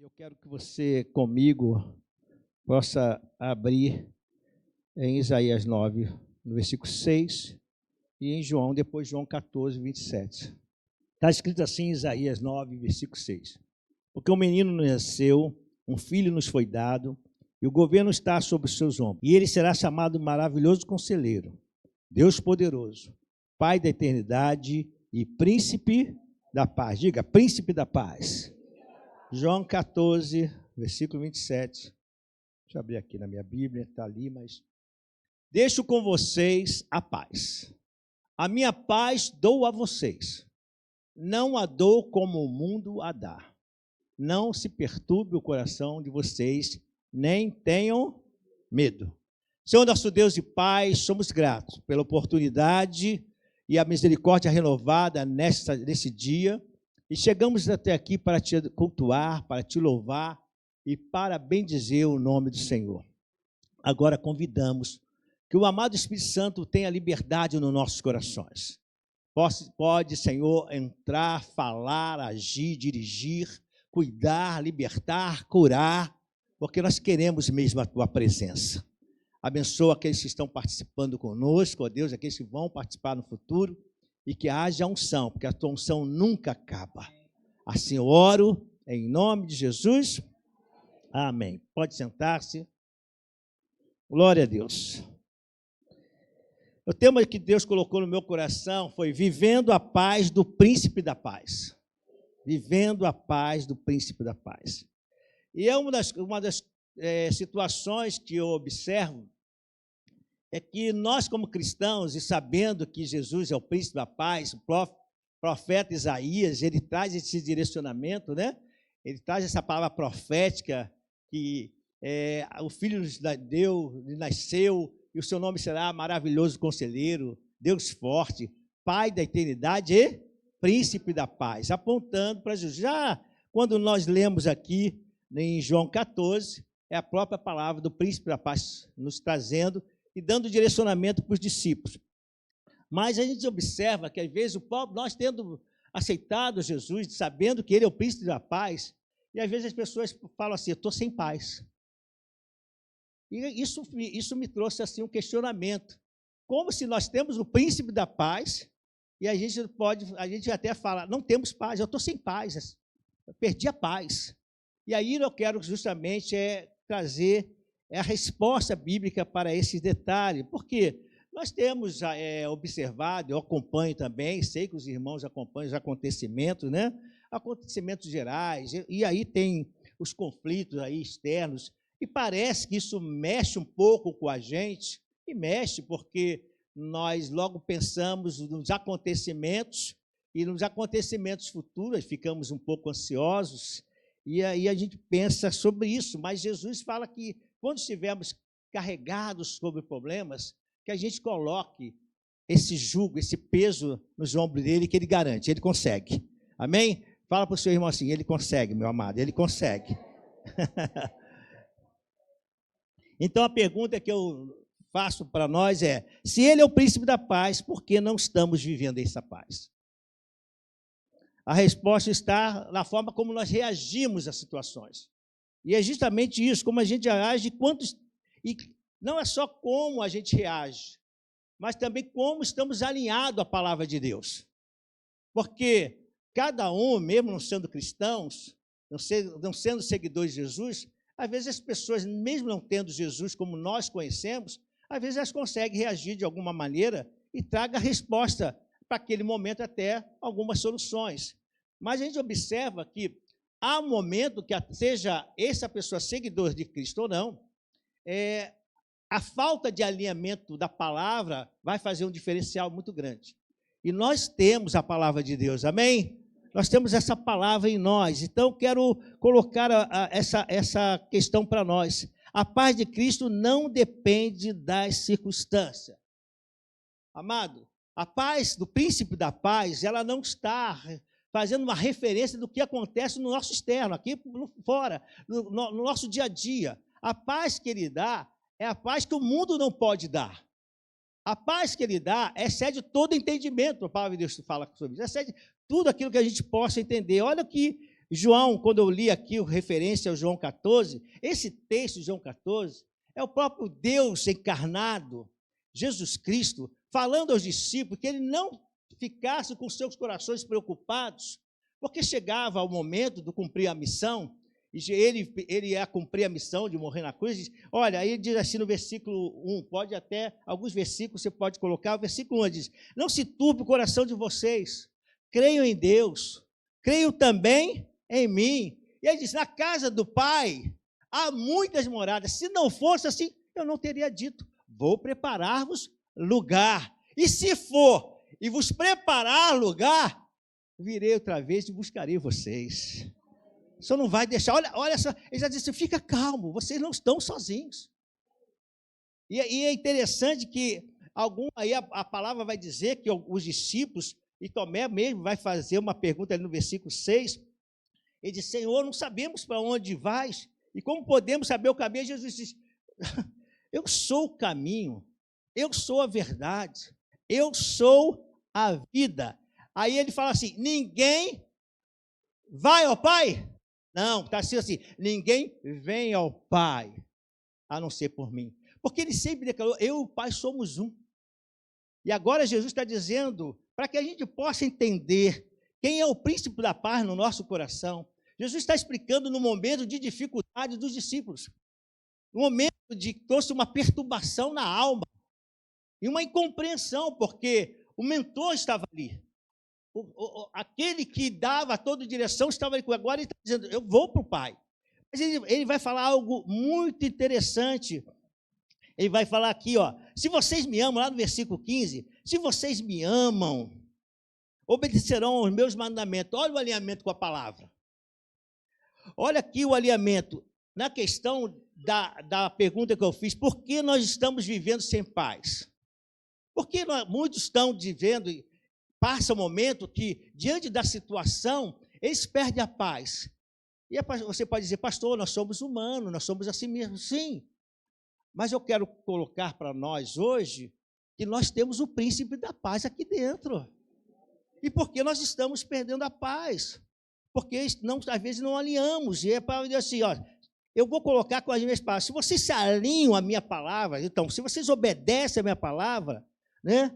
Eu quero que você, comigo, possa abrir em Isaías 9, no versículo 6, e em João, depois João 14, 27. Está escrito assim em Isaías 9, versículo 6. Porque um menino nos nasceu, um filho nos foi dado, e o governo está sobre os seus ombros. E ele será chamado Maravilhoso Conselheiro, Deus Poderoso, Pai da Eternidade e Príncipe da Paz. Diga, Príncipe da Paz. João 14, versículo 27. Deixa eu abrir aqui na minha Bíblia, está ali, mas... Deixo com vocês a paz. A minha paz dou a vocês. Não a dou como o mundo a dá. Não se perturbe o coração de vocês, nem tenham medo. Senhor nosso Deus e Pai, somos gratos pela oportunidade e a misericórdia renovada nesse dia. E chegamos até aqui para te cultuar, para te louvar e para bendizer o nome do Senhor. Agora convidamos que o amado Espírito Santo tenha liberdade nos nossos corações. Pode, Senhor, entrar, falar, agir, dirigir, cuidar, libertar, curar, porque nós queremos mesmo a tua presença. Abençoa aqueles que estão participando conosco, ó Deus, aqueles que vão participar no futuro, e que haja unção, porque a tua unção nunca acaba. Assim eu oro, em nome de Jesus. Amém. Pode sentar-se. Glória a Deus. O tema que Deus colocou no meu coração foi Vivendo a Paz do Príncipe da Paz. Vivendo a Paz do Príncipe da Paz. E é uma das situações que eu observo é que nós, como cristãos, e sabendo que Jesus é o príncipe da paz, o profeta Isaías, ele traz esse direcionamento, né? Ele traz essa palavra profética que o Filho de Deus nasceu e o seu nome será Maravilhoso Conselheiro, Deus Forte, Pai da Eternidade e Príncipe da Paz, apontando para Jesus. Já quando nós lemos aqui em João 14, é a própria palavra do Príncipe da Paz nos trazendo e dando direcionamento para os discípulos. Mas a gente observa que, às vezes, nós tendo aceitado Jesus, sabendo que Ele é o Príncipe da Paz, e às vezes as pessoas falam assim, eu estou sem paz. E isso me trouxe assim, um questionamento. Como se nós temos o Príncipe da Paz, e a gente até fala, não temos paz, eu estou sem paz, eu perdi a paz. E aí eu quero justamente trazer a resposta bíblica para esse detalhe, porque nós temos observado, eu acompanho também, sei que os irmãos acompanham os acontecimentos, né? Acontecimentos gerais, e aí tem os conflitos aí externos, e parece que isso mexe um pouco com a gente, e mexe porque nós logo pensamos nos acontecimentos, e nos acontecimentos futuros ficamos um pouco ansiosos, e aí a gente pensa sobre isso, mas Jesus fala que quando estivermos carregados sobre problemas, que a gente coloque esse jugo, esse peso nos ombros dele, que ele garante, ele consegue. Amém? Fala para o seu irmão assim, ele consegue, meu amado, ele consegue. Então a pergunta que eu faço para nós é, se ele é o príncipe da paz, por que não estamos vivendo essa paz? A resposta está na forma como nós reagimos às situações. E é justamente isso, como a gente reage, e não é só como a gente reage, mas também como estamos alinhados à palavra de Deus. Porque cada um, mesmo não sendo cristãos, não sendo seguidores de Jesus, às vezes as pessoas, mesmo não tendo Jesus como nós conhecemos, às vezes elas conseguem reagir de alguma maneira e traga resposta para aquele momento até algumas soluções. Mas a gente observa que há um momento que, seja essa pessoa seguidor de Cristo ou não, a falta de alinhamento da palavra vai fazer um diferencial muito grande. E nós temos a palavra de Deus, amém? Nós temos essa palavra em nós. Então, quero colocar essa questão para nós. A paz de Cristo não depende das circunstâncias. Amado, a paz do príncipe da paz, ela não está fazendo uma referência do que acontece no nosso externo, aqui fora, no nosso dia a dia. A paz que ele dá é a paz que o mundo não pode dar. A paz que ele dá excede todo entendimento, a palavra de Deus fala sobre isso, excede tudo aquilo que a gente possa entender. Olha o que João, quando eu li aqui o referência ao João 14, esse texto de João 14 é o próprio Deus encarnado, Jesus Cristo, falando aos discípulos que ele não ficasse com seus corações preocupados, porque chegava o momento de cumprir a missão, e ele ia cumprir a missão de morrer na cruz. Olha, aí ele diz assim no versículo 1, pode até, alguns versículos você pode colocar, o versículo 1 diz, não se turbe o coração de vocês, creiam em Deus, creiam também em mim. E ele diz, na casa do Pai há muitas moradas, se não fosse assim, eu não teria dito, vou preparar-vos lugar, e se for, e vos preparar lugar, virei outra vez e buscarei vocês. O Senhor não vai deixar, olha só, ele já disse, fica calmo, vocês não estão sozinhos. E é interessante que aí a palavra vai dizer que os discípulos, e Tomé mesmo vai fazer uma pergunta ali no versículo 6, ele diz, Senhor, não sabemos para onde vais, e como podemos saber o caminho? Jesus diz, eu sou o caminho, eu sou a verdade, eu sou a vida. Aí ele fala assim, ninguém vai ao Pai? Não, está assim, ninguém vem ao Pai, a não ser por mim. Porque ele sempre declarou, eu e o Pai somos um. E agora Jesus está dizendo, para que a gente possa entender quem é o príncipe da paz no nosso coração, Jesus está explicando no momento de dificuldade dos discípulos, no momento de que trouxe uma perturbação na alma, e uma incompreensão, porque o mentor estava ali, aquele que dava toda direção estava ali, agora ele está dizendo, eu vou para o Pai. Mas ele vai falar algo muito interessante, ele vai falar aqui, ó, se vocês me amam, lá no versículo 15, se vocês me amam, obedecerão aos meus mandamentos. Olha o alinhamento com a palavra. Olha aqui o alinhamento, na questão da pergunta que eu fiz, por que nós estamos vivendo sem paz? Porque muitos estão vivendo, passa um momento que, diante da situação, eles perdem a paz. E você pode dizer, pastor, nós somos humanos, nós somos assim mesmo. Sim, mas eu quero colocar para nós hoje que nós temos o príncipe da paz aqui dentro. E por que nós estamos perdendo a paz? Porque às vezes não alinhamos. E é para dizer assim, ó, eu vou colocar com as minhas palavras. Se vocês se alinham à minha palavra, então, se vocês obedecem à minha palavra, né?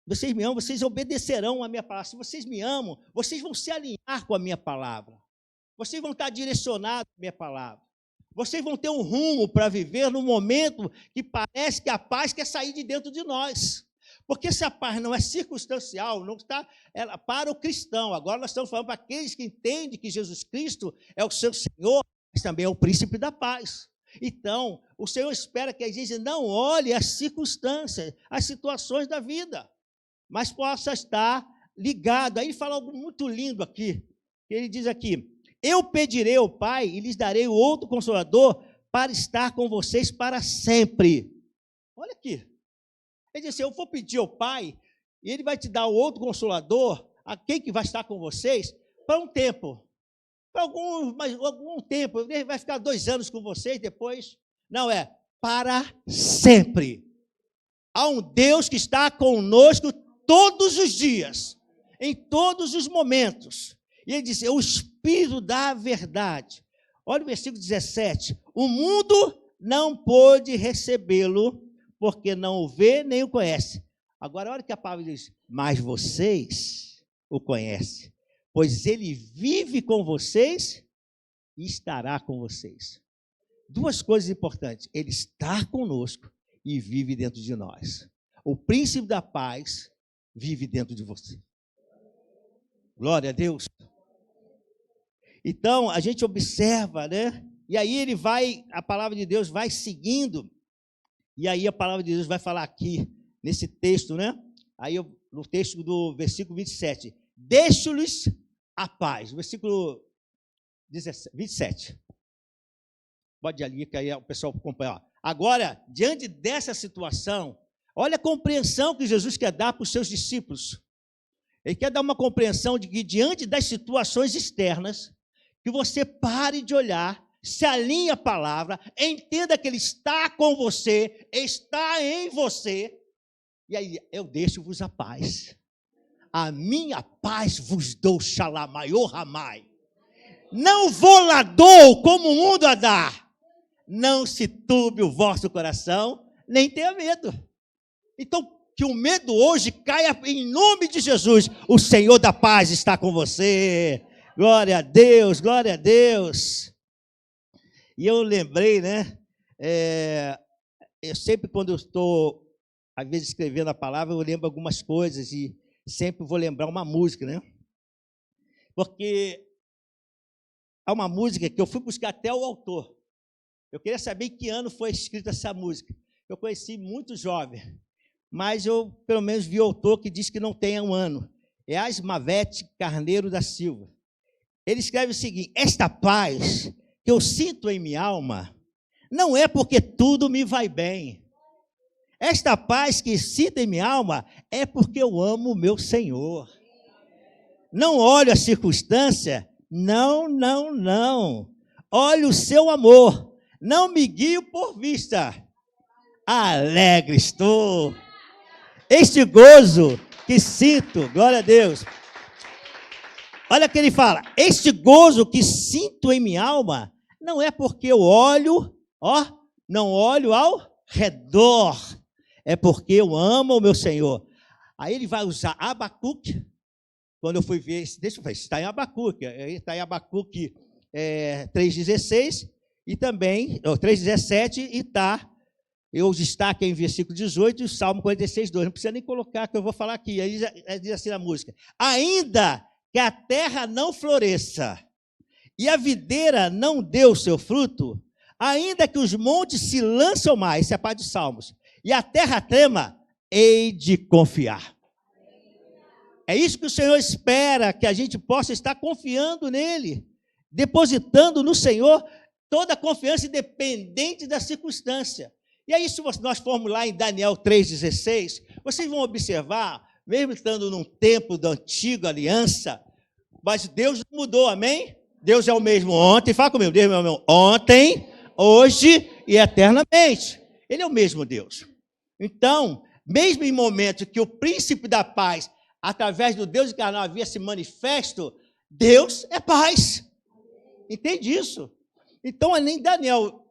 Vocês me amam, vocês obedecerão à minha palavra. Se vocês me amam, vocês vão se alinhar com a minha palavra. Vocês vão estar direcionados à minha palavra. Vocês vão ter um rumo para viver no momento que parece que a paz quer sair de dentro de nós. Porque se a paz não é circunstancial, não está para o cristão. Agora nós estamos falando para aqueles que entendem que Jesus Cristo é o seu Senhor, mas também é o príncipe da paz. Então, o Senhor espera que a gente não olhe as circunstâncias, as situações da vida, mas possa estar ligado. Aí ele fala algo muito lindo aqui. Ele diz aqui, eu pedirei ao Pai e lhes darei o outro Consolador para estar com vocês para sempre. Olha aqui. Ele diz assim, eu vou pedir ao Pai e Ele vai te dar o outro Consolador, aquele que vai estar com vocês, para um tempo. Para algum tempo. Ele vai ficar 2 anos com vocês depois. Não, é para sempre. Há um Deus que está conosco todos os dias, em todos os momentos. E ele diz, o Espírito da verdade. Olha o versículo 17. O mundo não pôde recebê-lo, porque não o vê nem o conhece. Agora, olha o que a palavra diz. Mas vocês o conhecem, pois ele vive com vocês e estará com vocês. 2 coisas importantes. Ele está conosco e vive dentro de nós. O príncipe da paz vive dentro de você. Glória a Deus. Então, a gente observa, né? E aí a palavra de Deus vai seguindo, e aí a palavra de Deus vai falar aqui, nesse texto, né? Aí no texto do versículo 27, deixo-lhes a paz. Versículo 27. Pode ir ali, que aí o pessoal acompanha. Ó. Agora, diante dessa situação, olha a compreensão que Jesus quer dar para os seus discípulos. Ele quer dar uma compreensão de que, diante das situações externas, que você pare de olhar, se alinhe à palavra, entenda que Ele está com você, está em você, e aí eu deixo-vos a paz. A minha paz vos dou, Shalamai, Ohamai. Não volador como o mundo a dar. Não se turbe o vosso coração, nem tenha medo. Então, que o medo hoje caia em nome de Jesus. O Senhor da paz está com você. Glória a Deus, glória a Deus. E eu lembrei, né? Eu sempre, quando eu estou, às vezes, escrevendo a palavra, eu lembro algumas coisas e sempre vou lembrar uma música, né? Porque há uma música que eu fui buscar até o autor. Eu queria saber em que ano foi escrita essa música. Eu conheci muito jovem, mas eu, pelo menos, vi o autor que diz que não tem um ano. É Asmavete Carneiro da Silva. Ele escreve o seguinte: esta paz que eu sinto em minha alma não é porque tudo me vai bem. Esta paz que sinto em minha alma é porque eu amo o meu Senhor. Não olho a circunstância, não. Olho o seu amor, não me guio por vista. Alegre estou. Este gozo que sinto, glória a Deus. Olha o que ele fala: este gozo que sinto em minha alma não é porque eu olho, não olho ao redor, é porque eu amo o meu Senhor. Aí ele vai usar Abacuque. Quando eu fui ver, deixa eu ver, está em Abacuque, está em Abacuque 3,16 e também, 3,17, e está, eu destaque em versículo 18, o Salmo 46, 2, não precisa nem colocar, que eu vou falar aqui, aí diz assim na música: ainda que a terra não floresça e a videira não dê o seu fruto, ainda que os montes se lancem ao mar, isso é a parte dos Salmos, e a terra trema, hei de confiar. É isso que o Senhor espera, que a gente possa estar confiando nele, depositando no Senhor toda a confiança, independente da circunstância. E aí, se nós formos lá em Daniel 3,16, vocês vão observar, mesmo estando num tempo da antiga aliança, mas Deus não mudou, amém? Deus é o mesmo ontem, fala comigo, Deus é o mesmo ontem, hoje e eternamente. Ele é o mesmo Deus. Então, mesmo em momentos que o príncipe da paz, através do Deus encarnado, havia se manifesto, Deus é paz. Entende isso? Então, além de Daniel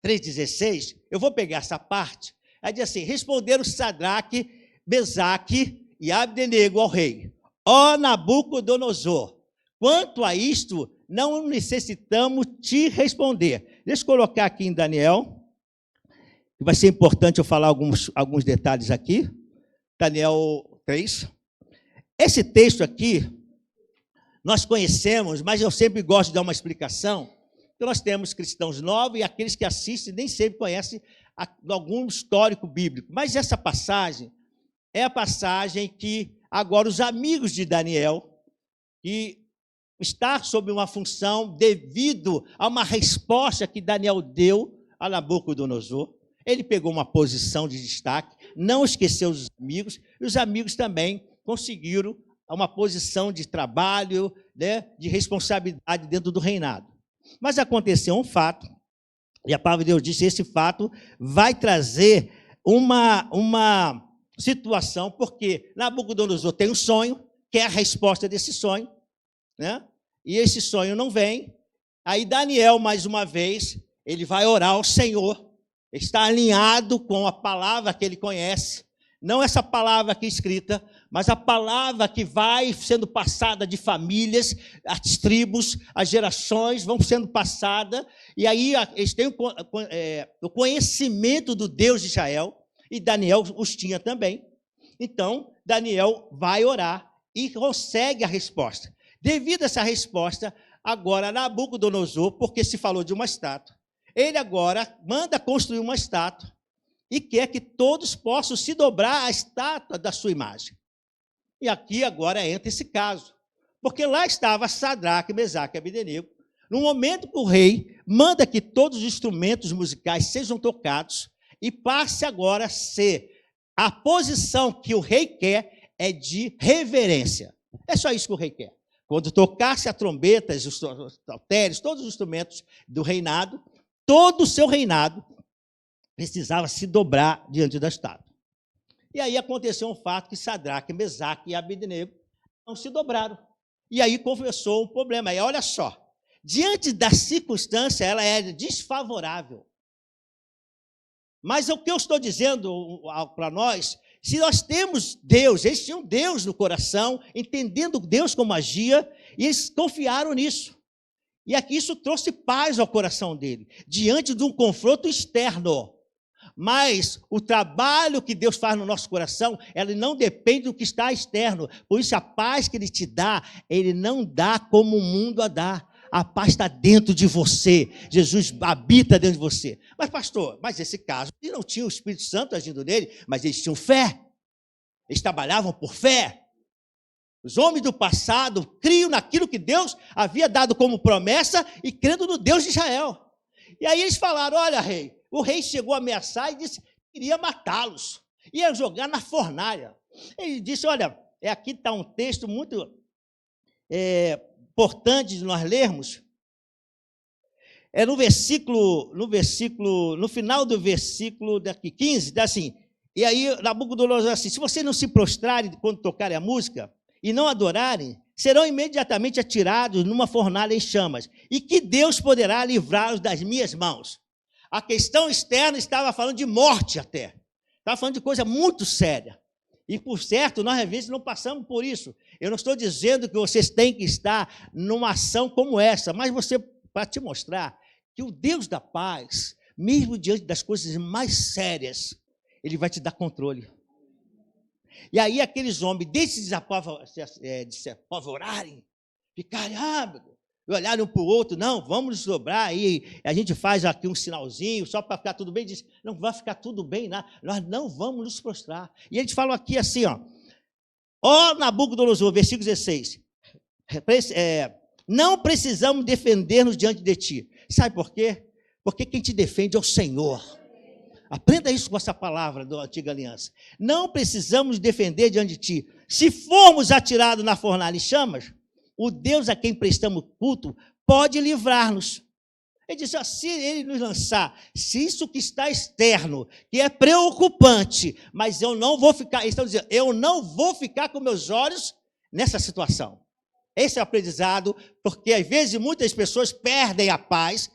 3,16, eu vou pegar essa parte, aí diz assim: responderam Sadraque, Mesaque e Abdenego ao rei: ó Nabucodonosor, quanto a isto, não necessitamos te responder. Deixa eu colocar aqui em Daniel, que vai ser importante eu falar alguns detalhes aqui. Daniel 3. Esse texto aqui, nós conhecemos, mas eu sempre gosto de dar uma explicação, porque nós temos cristãos novos e aqueles que assistem nem sempre conhecem algum histórico bíblico. Mas essa passagem é a passagem que agora os amigos de Daniel, que está sob uma função devido a uma resposta que Daniel deu a Nabucodonosor, ele pegou uma posição de destaque, não esqueceu os amigos, e os amigos também conseguiram uma posição de trabalho, né, de responsabilidade dentro do reinado. Mas aconteceu um fato, e a palavra de Deus disse: esse fato vai trazer uma situação, porque Nabucodonosor tem um sonho, quer a resposta desse sonho, né? E esse sonho não vem. Aí Daniel, mais uma vez, ele vai orar ao Senhor, está alinhado com a palavra que ele conhece, não essa palavra aqui escrita, mas a palavra que vai sendo passada de famílias, as tribos, as gerações vão sendo passadas, e aí eles têm o conhecimento do Deus de Israel, e Daniel os tinha também. Então, Daniel vai orar e consegue a resposta. Devido a essa resposta, agora Nabucodonosor, porque se falou de uma estátua, ele agora manda construir uma estátua e quer que todos possam se dobrar à estátua da sua imagem. E aqui agora entra esse caso, porque lá estava Sadraque, Mesaque e Abdenego. No momento que o rei manda que todos os instrumentos musicais sejam tocados e passe agora a ser a posição que o rei quer é de reverência. É só isso que o rei quer. Quando tocasse as trombetas, os saltérios, todos os instrumentos do reinado, todo o seu reinado precisava se dobrar diante da estátua. E aí aconteceu um fato que Sadraque, Mesaque e Abdenego não se dobraram. E aí começou um problema. E olha só, Diante da circunstância, ela é desfavorável. Mas o que eu estou dizendo para nós, se nós temos Deus, eles tinham Deus no coração, entendendo Deus como agia, e eles confiaram nisso. E aqui isso trouxe paz ao coração dele, diante de um confronto externo. Mas o trabalho que Deus faz no nosso coração, ele não depende do que está externo. Por isso, a paz que Ele te dá, Ele não dá como o mundo a dá. A paz está dentro de você. Jesus habita dentro de você. Mas, pastor, esse caso, ele não tinha o Espírito Santo agindo nele, mas eles tinham fé. Eles trabalhavam por fé. Os homens do passado criam naquilo que Deus havia dado como promessa e crendo no Deus de Israel. E aí eles falaram, olha, rei, o rei chegou a ameaçar e disse que queria matá-los, ia jogar na fornalha. Ele disse, olha, aqui está um texto muito importante de nós lermos. No final do versículo daqui 15, diz assim, e aí Nabucodonosor assim, se vocês não se prostrarem quando tocarem a música e não adorarem, serão imediatamente atirados numa fornalha em chamas, e que Deus poderá livrá-los das minhas mãos. A questão externa estava falando de morte até. Estava falando de coisa muito séria. E, por certo, nós, às vezes, não passamos por isso. Eu não estou dizendo que vocês têm que estar numa ação como essa, mas para te mostrar que o Deus da paz, mesmo diante das coisas mais sérias, Ele vai te dar controle. E aí aqueles homens, desde de se apavorarem, ficarem, olharem um para o outro, não, vamos nos dobrar, aí a gente faz aqui um sinalzinho, só para ficar tudo bem, diz, não vai ficar tudo bem, nós não vamos nos prostrar. E eles falam aqui assim, ó Nabucodonosor, versículo 16, não precisamos defender-nos diante de ti. Sabe por quê? Porque quem te defende é o Senhor. Aprenda isso com essa palavra da antiga aliança. Não precisamos defender diante de ti. Se formos atirados na fornalha em chamas, o Deus a quem prestamos culto pode livrar-nos. Ele disse, se ele nos lançar, se isso que está externo, que é preocupante, mas eu não vou ficar, eles estão dizendo, eu não vou ficar com meus olhos nessa situação. Esse é o aprendizado, porque às vezes muitas pessoas perdem a paz,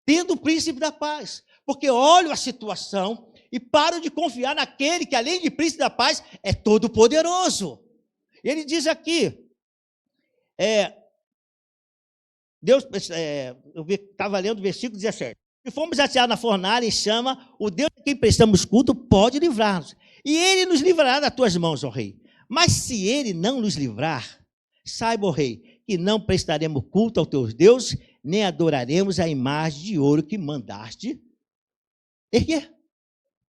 tendo o príncipe da paz, porque olham a situação e param de confiar naquele que, além de príncipe da paz, é todo poderoso. Ele diz aqui, eu estava lendo o versículo 17. Se formos atirados na fornalha em chama, o Deus a quem prestamos culto pode livrar-nos. E Ele nos livrará das tuas mãos, ó rei. Mas se Ele não nos livrar, saiba, ó rei, que não prestaremos culto aos teus deuses, nem adoraremos a imagem de ouro que mandaste.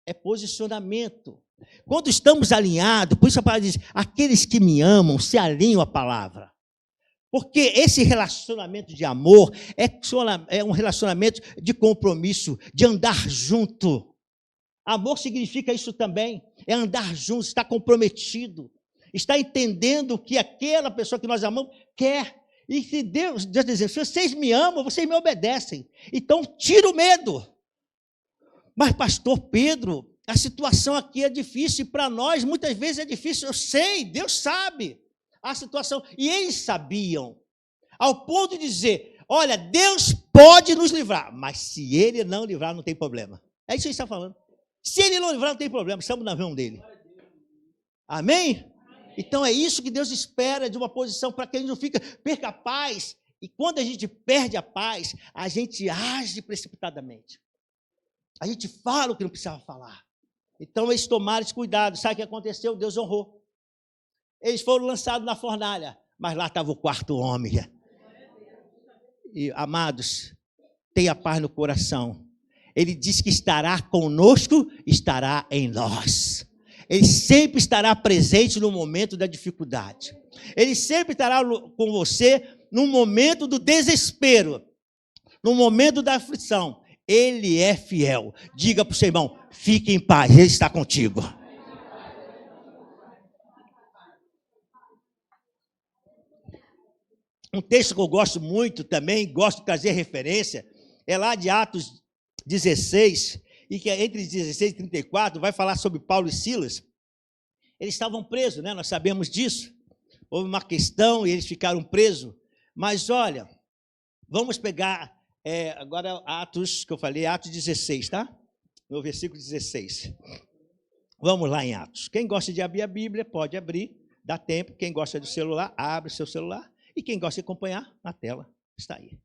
É posicionamento. Quando estamos alinhados, por isso a palavra diz, aqueles que me se alinham à palavra. Porque esse relacionamento de amor é um relacionamento de compromisso, de andar junto. Amor significa isso também, é andar junto, estar comprometido, estar entendendo o que aquela pessoa que nós amamos quer. E se Deus diz, se vocês me amam, vocês me obedecem. Então, tira o medo. Mas, pastor Pedro, a situação aqui é difícil, e para nós, muitas vezes é difícil. Eu sei, Deus sabe a situação. E eles sabiam, ao ponto de dizer, olha, Deus pode nos livrar, mas se Ele não livrar, não tem problema. É isso que ele está falando. Se Ele não livrar, não tem problema, estamos na mão dEle. Amém? Então é isso que Deus espera de uma posição, para que a gente não perca a paz. E quando a gente perde a paz, a gente age precipitadamente. A gente fala o que não precisava falar. Então eles tomaram esse cuidado. Sabe o que aconteceu? Deus honrou. Eles foram lançados na fornalha, mas lá estava o quarto homem. E, amados, tenha paz no coração. Ele diz que estará conosco, estará em nós. Ele sempre estará presente no momento da dificuldade. Ele sempre estará com você no momento do desespero, no momento da aflição. Ele é fiel. Diga para o seu irmão, fique em paz, Ele está contigo. Um texto que eu gosto muito também, gosto de trazer referência, é lá de Atos 16, e que é entre 16 e 34, vai falar sobre Paulo e Silas. Eles estavam presos, né? Nós sabemos disso. Houve uma questão e eles ficaram presos. Mas olha, Vamos pegar agora Atos, que eu falei, Atos 16, tá? No versículo 16. Vamos lá em Atos. Quem gosta de abrir a Bíblia, pode abrir, dá tempo. Quem gosta do celular, abre o seu celular. E quem gosta de acompanhar, na tela, está aí.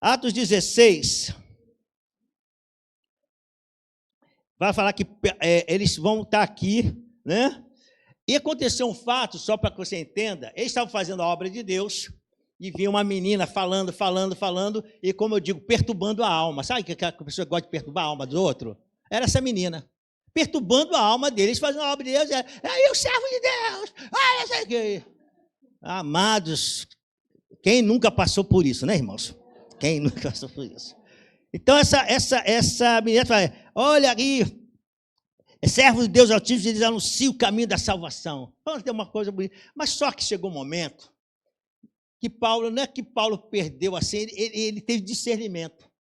Atos 16. Vai falar que eles vão estar aqui, né? E aconteceu um fato, só para que você entenda, eles estavam fazendo a obra de Deus, e vinha uma menina falando, e como eu digo, perturbando a alma. Sabe que a pessoa gosta de perturbar a alma do outro? Era essa menina, perturbando a alma deles, fazendo a obra de Deus, aí o servo de Deus, olha isso aqui. Amados, quem nunca passou por isso, né, irmãos? Quem nunca passou por isso? Então, essa menina fala, olha aí, servo de Deus Altíssimo, eles anunciam o caminho da salvação. Vamos ter uma coisa bonita. Mas só que chegou um momento que Paulo, não é que Paulo perdeu assim, ele teve discernimento.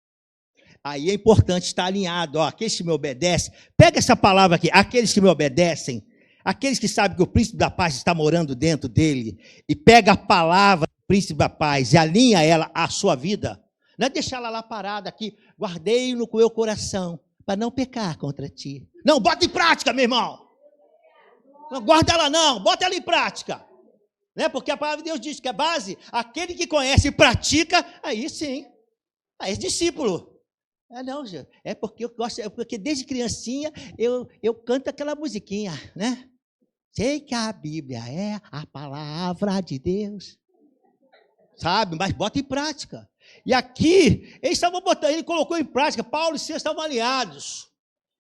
Aí é importante estar alinhado. Ó, aqueles que me obedecem, pega essa palavra aqui, aqueles que me obedecem, aqueles que sabem que o príncipe da paz está morando dentro dele, e pega a palavra do príncipe da paz e alinha ela à sua vida. Não é deixar ela lá parada aqui, guardei no meu coração, para não pecar contra ti. Não, bota em prática, meu irmão. Não guarda ela não, bota ela em prática. Né? Porque a palavra de Deus diz que a base, aquele que conhece e pratica, aí sim, aí é discípulo. Não, é porque eu gosto, é porque desde criancinha eu canto aquela musiquinha, né? Sei que a Bíblia é a palavra de Deus. Sabe, mas bota em prática. E aqui, eles estavam botando, ele colocou em prática, Paulo e Silas estavam alinhados.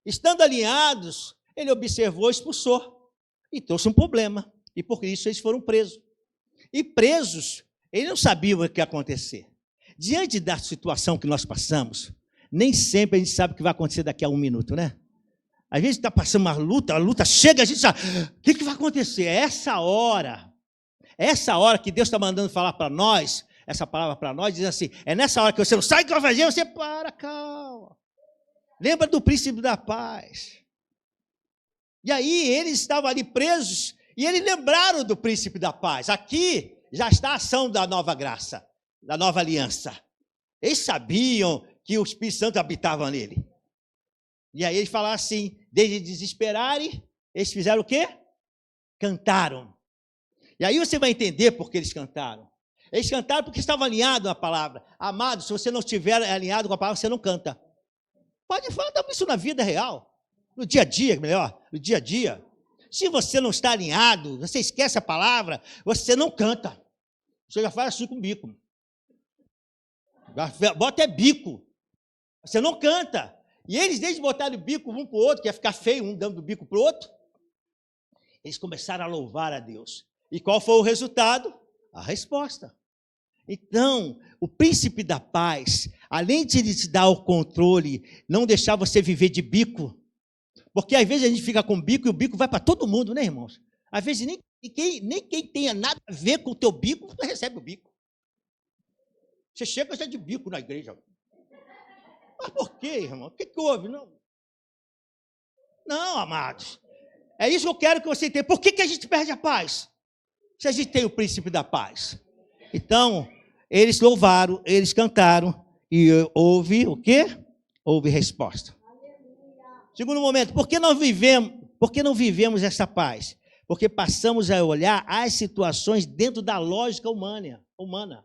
Estando alinhados, ele observou e expulsou. E trouxe um problema. E por isso eles foram presos. E presos, eles não sabiam o que ia acontecer. Diante da situação que nós passamos, nem sempre a gente sabe o que vai acontecer daqui a um minuto, né? Às vezes está passando uma luta, a luta chega, a gente sabe, o que vai acontecer? É essa hora que Deus está mandando falar para nós, essa palavra para nós, diz assim, é nessa hora que você não sabe o que vai fazer, você para, calma. Lembra do príncipe da paz. E aí eles estavam ali presos, e eles lembraram do príncipe da paz. Aqui já está a ação da nova graça, da nova aliança. Eles sabiam que o Espírito Santo habitava nele. E aí eles falaram assim, desde desesperarem, eles fizeram o quê? Cantaram. E aí você vai entender por que eles cantaram. Eles cantaram porque estavam alinhados à palavra. Amado, se você não estiver alinhado com a palavra, você não canta. Pode falar isso na vida real. No dia a dia, melhor, no dia a dia. Se você não está alinhado, você esquece a palavra, você não canta. Você já faz assim com o bico. Bota bico. Você não canta. E eles, desde botarem o bico um para o outro, que ia ficar feio um dando o bico para o outro, eles começaram a louvar a Deus. E qual foi o resultado? A resposta. Então, o príncipe da paz, além de te dar o controle, não deixar você viver de bico, porque às vezes a gente fica com bico e o bico vai para todo mundo, né, irmãos? Às vezes nem quem tenha nada a ver com o teu bico, você recebe o bico. Você chega já de bico na igreja. Mas por quê, irmão? O que houve? Não, amados. É isso que eu quero que você entenda. Por que a gente perde a paz? Se a gente tem o príncipe da paz. Então, eles louvaram, eles cantaram, e houve o quê? Houve resposta. Segundo momento, por que não vivemos essa paz? Porque passamos a olhar as situações dentro da lógica humana.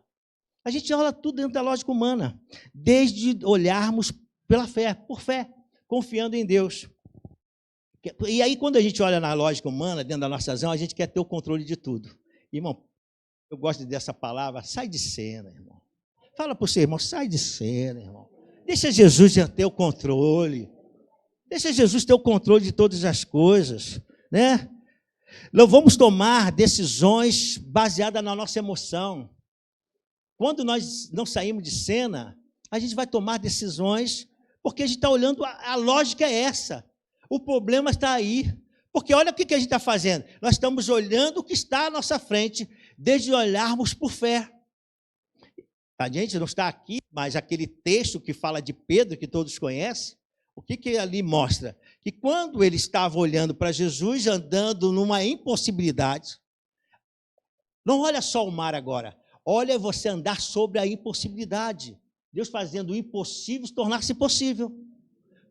A gente olha tudo dentro da lógica humana, desde olharmos pela fé, por fé, confiando em Deus. E aí, quando a gente olha na lógica humana, dentro da nossa razão, a gente quer ter o controle de tudo. Irmão, eu gosto dessa palavra, sai de cena, irmão. Fala para o seu irmão, sai de cena, irmão. Deixa Jesus ter o controle. Deixa Jesus ter o controle de todas as coisas, né? Não vamos tomar decisões baseadas na nossa emoção. Quando nós não saímos de cena, a gente vai tomar decisões porque a gente está olhando, a lógica é essa. O problema está aí. Porque olha o que a gente está fazendo. Nós estamos olhando o que está à nossa frente, desde olharmos por fé. A gente não está aqui, mas aquele texto que fala de Pedro, que todos conhecem, o que ali mostra? Que quando ele estava olhando para Jesus, andando numa impossibilidade, não olha só o mar agora, Olha você andar sobre a impossibilidade. Deus fazendo o impossível tornar-se possível.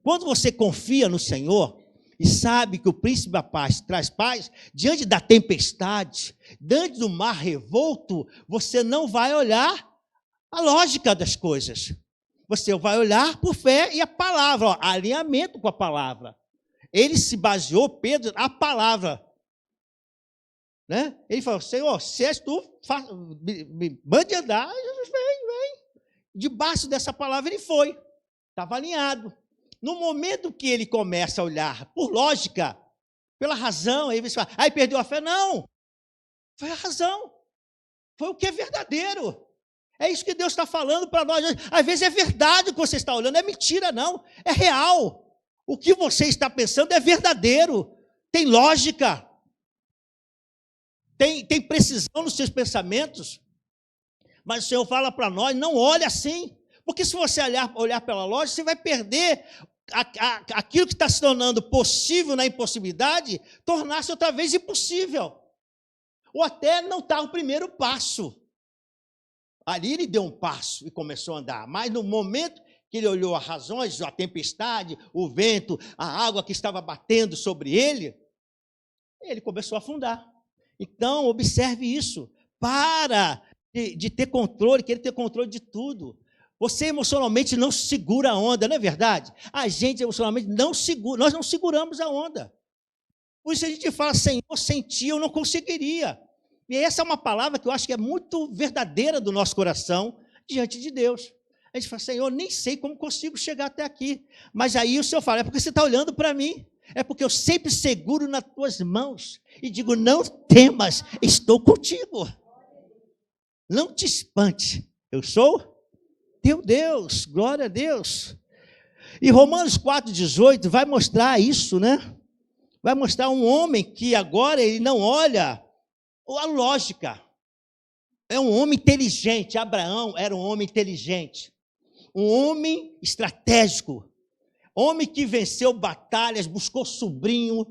Quando você confia no Senhor e sabe que o príncipe da paz traz paz, diante da tempestade, diante do mar revolto, você não vai olhar a lógica das coisas. Você vai olhar por fé e a palavra, ó, alinhamento com a palavra. Ele se baseou, Pedro, na palavra. Né? Ele falou, Senhor, se és tu, me mande andar, Jesus, vem. Debaixo dessa palavra ele foi, estava alinhado. No momento que ele começa a olhar por lógica, pela razão, aí você fala, aí perdeu a fé. Não, foi a razão, foi o que é verdadeiro. É isso que Deus está falando para nós. Às vezes é verdade o que você está olhando, não é mentira não, é real. O que você está pensando é verdadeiro, tem lógica, tem precisão nos seus pensamentos. Mas o Senhor fala para nós, não olhe assim, porque se você olhar pela lógica, você vai perder aquilo que está se tornando possível na impossibilidade, tornar-se outra vez impossível. Ou até não dar o primeiro passo. Ali ele deu um passo e começou a andar, mas no momento que ele olhou as razões, a tempestade, o vento, a água que estava batendo sobre ele começou a afundar. Então, observe isso, para de ter controle, querer ter controle de tudo. Você emocionalmente não segura a onda, não é verdade? A gente emocionalmente não segura, nós não seguramos a onda. Por isso a gente fala, Senhor, sem ti eu não conseguiria. E essa é uma palavra que eu acho que é muito verdadeira do nosso coração diante de Deus. A gente fala, Senhor, nem sei como consigo chegar até aqui. Mas aí o Senhor fala, é porque você está olhando para mim. É porque eu sempre seguro nas tuas mãos e digo, não temas, estou contigo. Não te espante, eu sou teu Deus, glória a Deus. E Romanos 4,18 vai mostrar isso, né? Vai mostrar um homem que agora ele não olha a lógica. É um homem inteligente. Abraão era um homem inteligente, um homem estratégico, homem que venceu batalhas, buscou sobrinho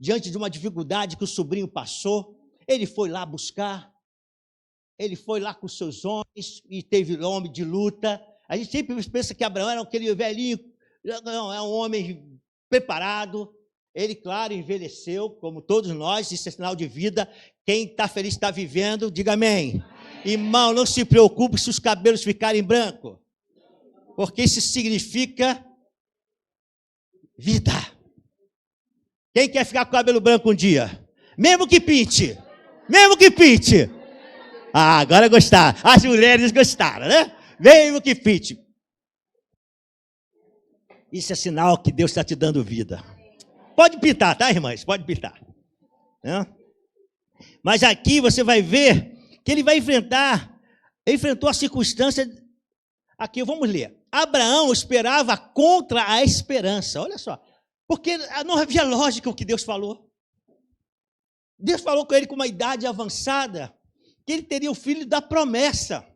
diante de uma dificuldade que o sobrinho passou. Ele foi lá buscar, ele foi lá com seus homens e teve homem de luta. A gente sempre pensa que Abraão era aquele velhinho, não, é um homem preparado. Ele, claro, envelheceu, como todos nós, isso é sinal de vida. Quem está feliz está vivendo, diga amém. Irmão, não se preocupe se os cabelos ficarem brancos, porque isso significa vida. Quem quer ficar com o cabelo branco um dia? Mesmo que pinte. Ah, agora gostaram. As mulheres gostaram, né? Mesmo que pinte. Isso é sinal que Deus está te dando vida. Pode pintar, tá, irmãs? Pode pintar. Mas aqui você vai ver que ele vai enfrentou a circunstância. Aqui, vamos ler. Abraão esperava contra a esperança. Olha só. Porque não havia lógica o que Deus falou. Deus falou com ele com uma idade avançada, que ele teria o filho da promessa.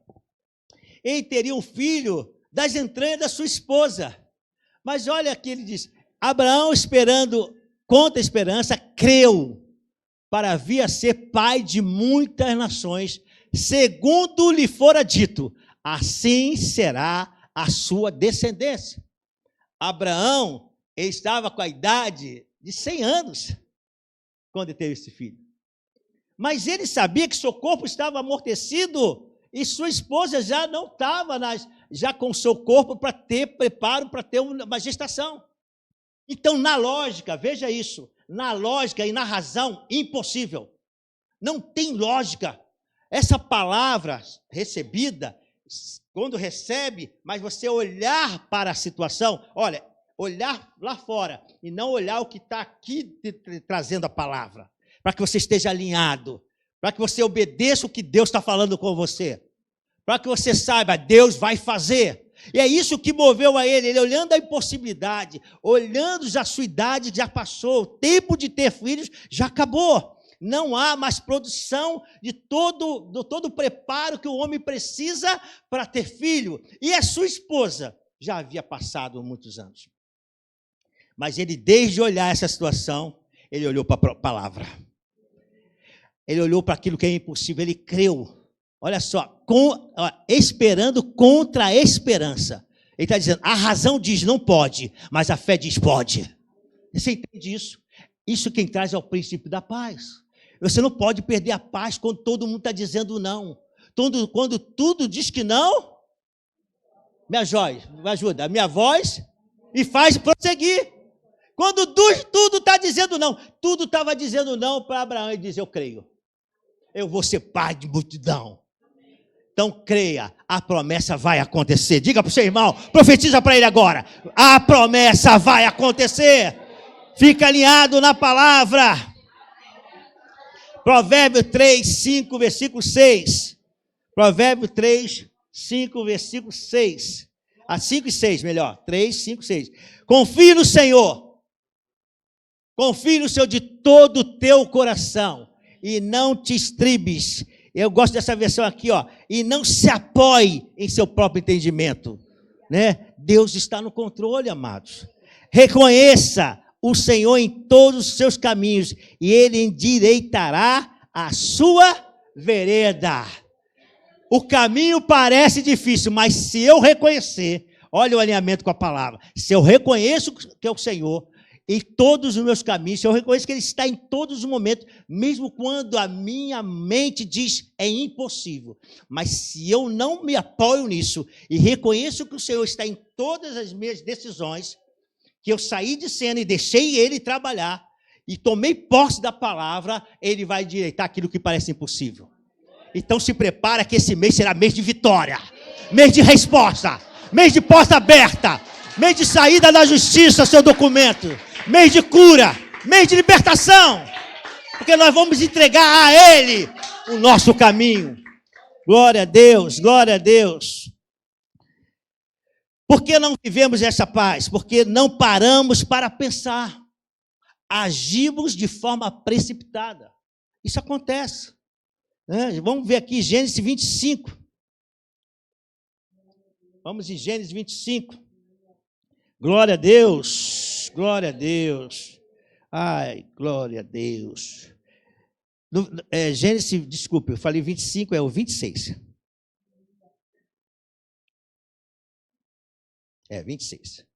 Ele teria um filho das entranhas da sua esposa. Mas olha aqui, ele diz, Abraão, esperando contra a esperança, creu para vir a ser pai de muitas nações, segundo lhe fora dito, assim será a sua descendência. Abraão, ele estava com a idade de 100 anos, quando ele teve esse filho. Mas ele sabia que seu corpo estava amortecido e sua esposa já não estava já com o seu corpo para ter preparo, para ter uma gestação. Então, na lógica, veja isso, na lógica e na razão, impossível. Não tem lógica. Essa palavra recebida, quando recebe, mas você olhar para a situação, olha, olhar lá fora e não olhar o que está aqui trazendo a palavra, para que você esteja alinhado, para que você obedeça o que Deus está falando com você, para que você saiba, Deus vai fazer. E é isso que moveu a ele olhando a impossibilidade, olhando já a sua idade, já passou, o tempo de ter filhos já acabou. Não há mais produção de todo o preparo que o homem precisa para ter filho. E a sua esposa já havia passado muitos anos. Mas ele, desde olhar essa situação, ele olhou para a palavra. Ele olhou para aquilo que é impossível, ele creu. Olha só, esperando contra a esperança. Ele está dizendo, a razão diz não pode, mas a fé diz pode. Você entende isso? Isso quem traz é o princípio da paz. Você não pode perder a paz quando todo mundo está dizendo não. Quando tudo diz que não, minha voz, me ajuda, a minha voz e faz prosseguir. Quando tudo está dizendo não, tudo estava dizendo não para Abraão, ele diz, eu creio. Eu vou ser pai de multidão. Então creia, a promessa vai acontecer. Diga para o seu irmão, profetiza para ele agora. A promessa vai acontecer. Fica alinhado na palavra. Provérbio 3, 5, versículo 6. Provérbio 3, 5, versículo 6. 5 e 6, melhor. 3, 5, 6. Confie no Senhor. Confie no Senhor de todo o teu coração. E não te estribes. Eu gosto dessa versão aqui, ó. E não se apoie em seu próprio entendimento. Né? Deus está no controle, amados. Reconheça o Senhor em todos os seus caminhos. E Ele endireitará a sua vereda. O caminho parece difícil, mas se eu reconhecer, olha o alinhamento com a palavra. Se eu reconheço que é o Senhor em todos os meus caminhos, se eu reconheço que Ele está em todos os momentos, mesmo quando a minha mente diz é impossível, mas se eu não me apoio nisso e reconheço que o Senhor está em todas as minhas decisões, que eu saí de cena e deixei Ele trabalhar e tomei posse da palavra, Ele vai endireitar aquilo que parece impossível. Então se prepara que esse mês será mês de vitória, mês de resposta, mês de porta aberta, mês de saída da justiça, seu documento, mês de cura, mês de libertação, porque nós vamos entregar a Ele o nosso caminho. Glória a Deus, glória a Deus. Por que não vivemos essa paz? Porque não paramos para pensar, agimos de forma precipitada. Isso acontece. Vamos ver aqui Gênesis 25. Vamos em Gênesis 25. Glória a Deus, glória a Deus. Ai, glória a Deus. Gênesis, desculpe, eu falei 25, é o 26. 26.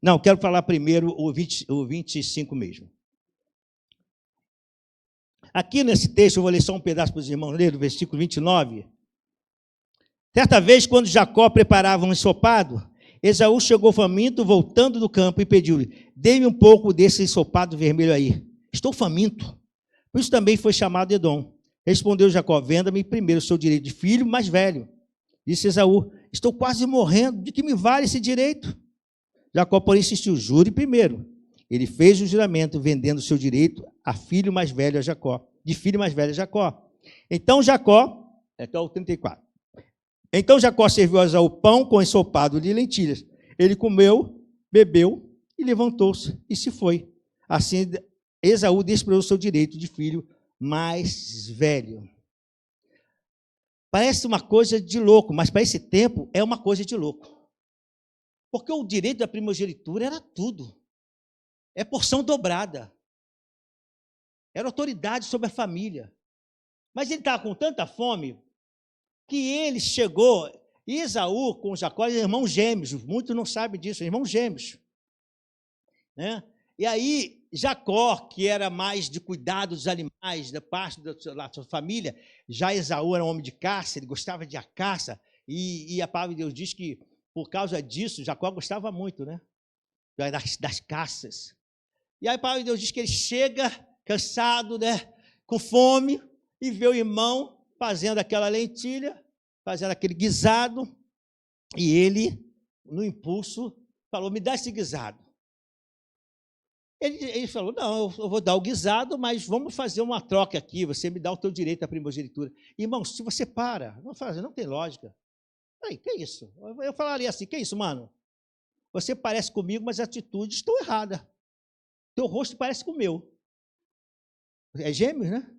Não, quero falar primeiro o 25 mesmo. Aqui nesse texto, eu vou ler só um pedaço para os irmãos ler, do versículo 29. Certa vez, quando Jacó preparava um ensopado, Esaú chegou faminto, voltando do campo, e pediu-lhe, dê-me um pouco desse ensopado vermelho aí. Estou faminto. Por isso também foi chamado Edom. Respondeu Jacó, venda-me primeiro o seu direito de filho mais velho. Disse Esaú, estou quase morrendo, de que me vale esse direito? Jacó, porém, insistiu, jure primeiro. Ele fez o juramento, vendendo o seu direito a filho mais velho a Jacó, de filho mais velho a Jacó. Então Jacó, até o 34. Então Jacó serviu a Esaú pão com ensopado de lentilhas. Ele comeu, bebeu e levantou-se e se foi. Assim Esaú desprezou o seu direito de filho mais velho. Parece uma coisa de louco, mas para esse tempo é uma coisa de louco. Porque o direito da primogenitura era tudo. É porção dobrada. Era autoridade sobre a família. Mas ele estava com tanta fome que ele chegou, e Esaú com Jacó, irmãos gêmeos, muitos não sabem disso, irmãos gêmeos. Né? E aí, Jacó, que era mais de cuidado dos animais, da parte da sua família, já Esaú era um homem de caça, ele gostava de caça, e a palavra de Deus diz que, por causa disso, Jacó gostava muito, né? Das caças. E aí a palavra de Deus diz que ele chega cansado, né? Com fome, e vê o irmão fazendo aquela lentilha, fazendo aquele guisado, e ele, no impulso, falou, me dá esse guisado. Ele falou, não, eu vou dar o guisado, mas vamos fazer uma troca aqui, você me dá o teu direito à primogenitura. Irmão, se você não tem lógica. Aí, que isso? Eu falaria assim, que isso, mano? Você parece comigo, mas as atitudes estão erradas. Teu rosto parece com o meu. É gêmeos, né?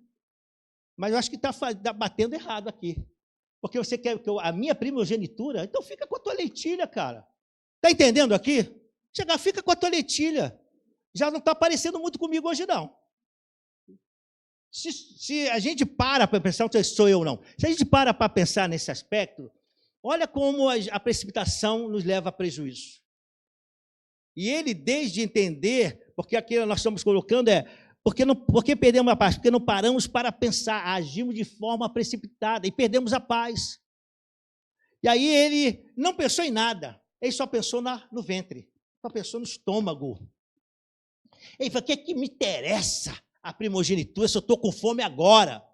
Mas eu acho que está batendo errado aqui. Porque você quer a minha primogenitura, então fica com a tua lentilha, cara. Está entendendo aqui? Chega, fica com a tua lentilha. já não está parecendo muito comigo hoje, não. Se a gente para pensar, não sou eu, não. Se a gente para pensar nesse aspecto, olha como a precipitação nos leva a prejuízo. E ele, desde entender, porque aqui nós estamos colocando porque perdemos a paz? Porque não paramos para pensar, agimos de forma precipitada e perdemos a paz. E aí ele não pensou em nada, ele só pensou no ventre, só pensou no estômago. Ele falou, o que é que me interessa a primogenitura se eu estou com fome agora?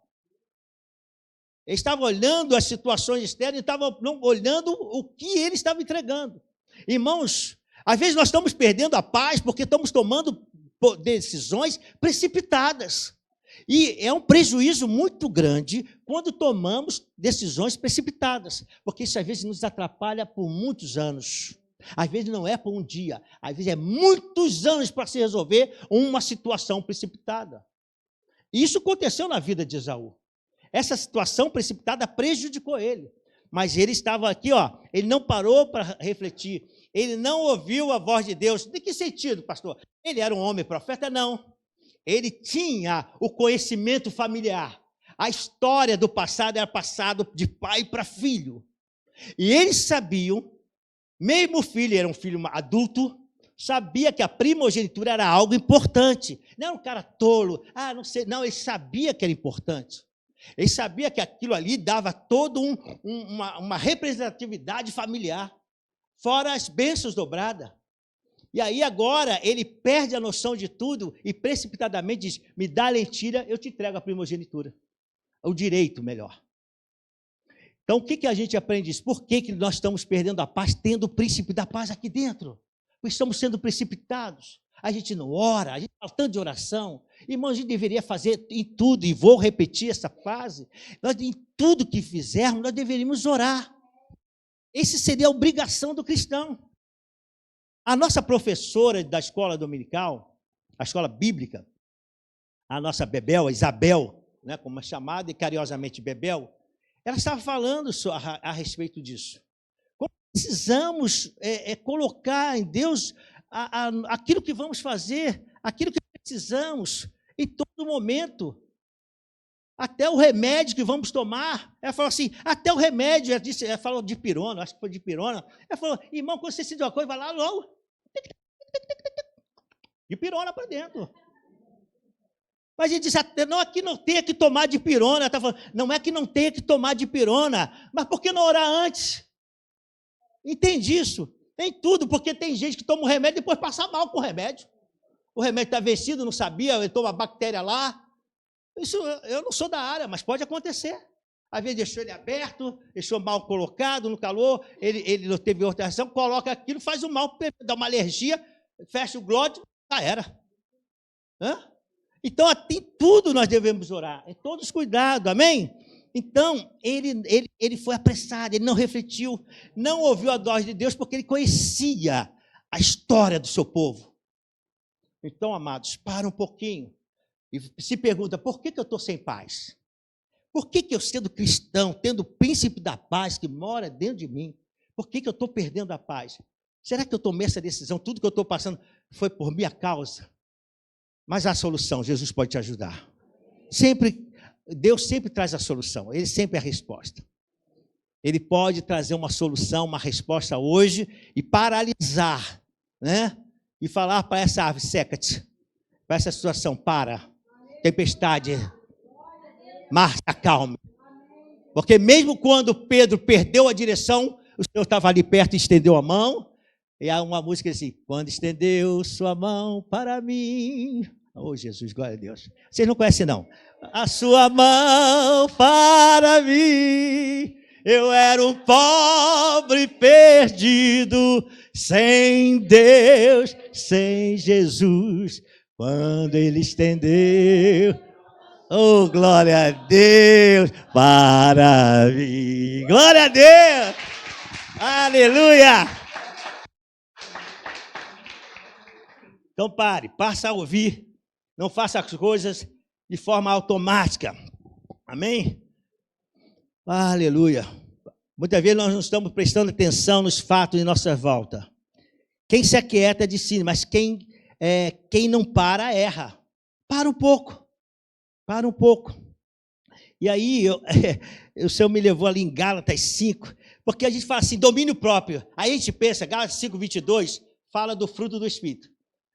Ele estava olhando as situações externas e estava olhando o que ele estava entregando. Irmãos, às vezes nós estamos perdendo a paz porque estamos tomando decisões precipitadas. E é um prejuízo muito grande quando tomamos decisões precipitadas, porque isso às vezes nos atrapalha por muitos anos. Às vezes não é por um dia, às vezes é muitos anos para se resolver uma situação precipitada. E isso aconteceu na vida de Esaú. Essa situação precipitada prejudicou ele. Mas ele estava aqui, ele não parou para refletir, ele não ouviu a voz de Deus. De que sentido, pastor? Ele era um homem profeta? Não. Ele tinha o conhecimento familiar. A história do passado era passado de pai para filho. E eles sabiam, mesmo o filho era um filho adulto, sabia que a primogenitura era algo importante. Não era um cara tolo, não sei, não, ele sabia que era importante. Ele sabia que aquilo ali dava toda uma representatividade familiar, fora as bênçãos dobradas. E aí agora ele perde a noção de tudo e precipitadamente diz, me dá a lentilha, eu te entrego a primogenitura. O direito, melhor. Então, o que a gente aprende isso? Por que nós estamos perdendo a paz, tendo o príncipe da paz aqui dentro? Porque estamos sendo precipitados. A gente não ora, a gente fala tanto de oração. Irmão, a gente deveria fazer em tudo, e vou repetir essa frase, em tudo que fizermos, nós deveríamos orar. Essa seria a obrigação do cristão. A nossa professora da escola dominical, a escola bíblica, a nossa Bebel, a Isabel, né, como é chamada e carinhosamente Bebel, ela estava falando a respeito disso. Como precisamos colocar em Deus aquilo que vamos fazer, aquilo que precisamos, em todo momento. Até o remédio que vamos tomar. Ela falou assim, até o remédio, ela falou de pirona, acho que foi de pirona. Ela falou, irmão, quando você sentir uma coisa, vai lá logo. De pirona para dentro. Mas a gente disse, não é que não tenha que tomar de pirona. Ela está falando, não é que não tenha que tomar de pirona, mas por que não orar antes? Entende isso? Em tudo, porque tem gente que toma o remédio e depois passa mal com o remédio. O remédio está vencido, não sabia, ele toma bactéria lá. Isso eu não sou da área, mas pode acontecer. Às vezes deixou ele aberto, deixou mal colocado no calor, ele não teve outra reação, coloca aquilo, faz o mal, dá uma alergia, fecha o glódio, já era. Então, em tudo nós devemos orar, em todos os cuidados, amém? Então, ele foi apressado, ele não refletiu, não ouviu a voz de Deus, porque ele conhecia a história do seu povo. Então, amados, para um pouquinho e se pergunta, por que eu estou sem paz? Por que eu, sendo cristão, tendo o príncipe da paz que mora dentro de mim, por que eu estou perdendo a paz? Será que eu tomei essa decisão? Tudo que eu estou passando foi por minha causa? Mas há solução, Jesus pode te ajudar. Deus sempre traz a solução, Ele sempre é a resposta. Ele pode trazer uma solução, uma resposta hoje e paralisar, né? E falar para essa ave, seca-te, para essa situação, para, tempestade, mar se acalme. Porque mesmo quando Pedro perdeu a direção, o Senhor estava ali perto e estendeu a mão, e há uma música assim, quando estendeu sua mão para mim, oh Jesus, glória a Deus, vocês não conhecem não, a sua mão para mim, eu era um pobre perdido, sem Deus, sem Jesus, quando Ele estendeu, oh glória a Deus, para mim, glória a Deus, aleluia. Então passa a ouvir, não faça as coisas de forma automática, amém? Aleluia. Muitas vezes nós não estamos prestando atenção nos fatos em nossa volta. Quem se aquieta é de si, mas quem quem não para, erra. Para um pouco. Para um pouco. E aí, o Senhor me levou ali em Gálatas 5, porque a gente fala assim, domínio próprio. Aí a gente pensa, Gálatas 5, 22, fala do fruto do Espírito.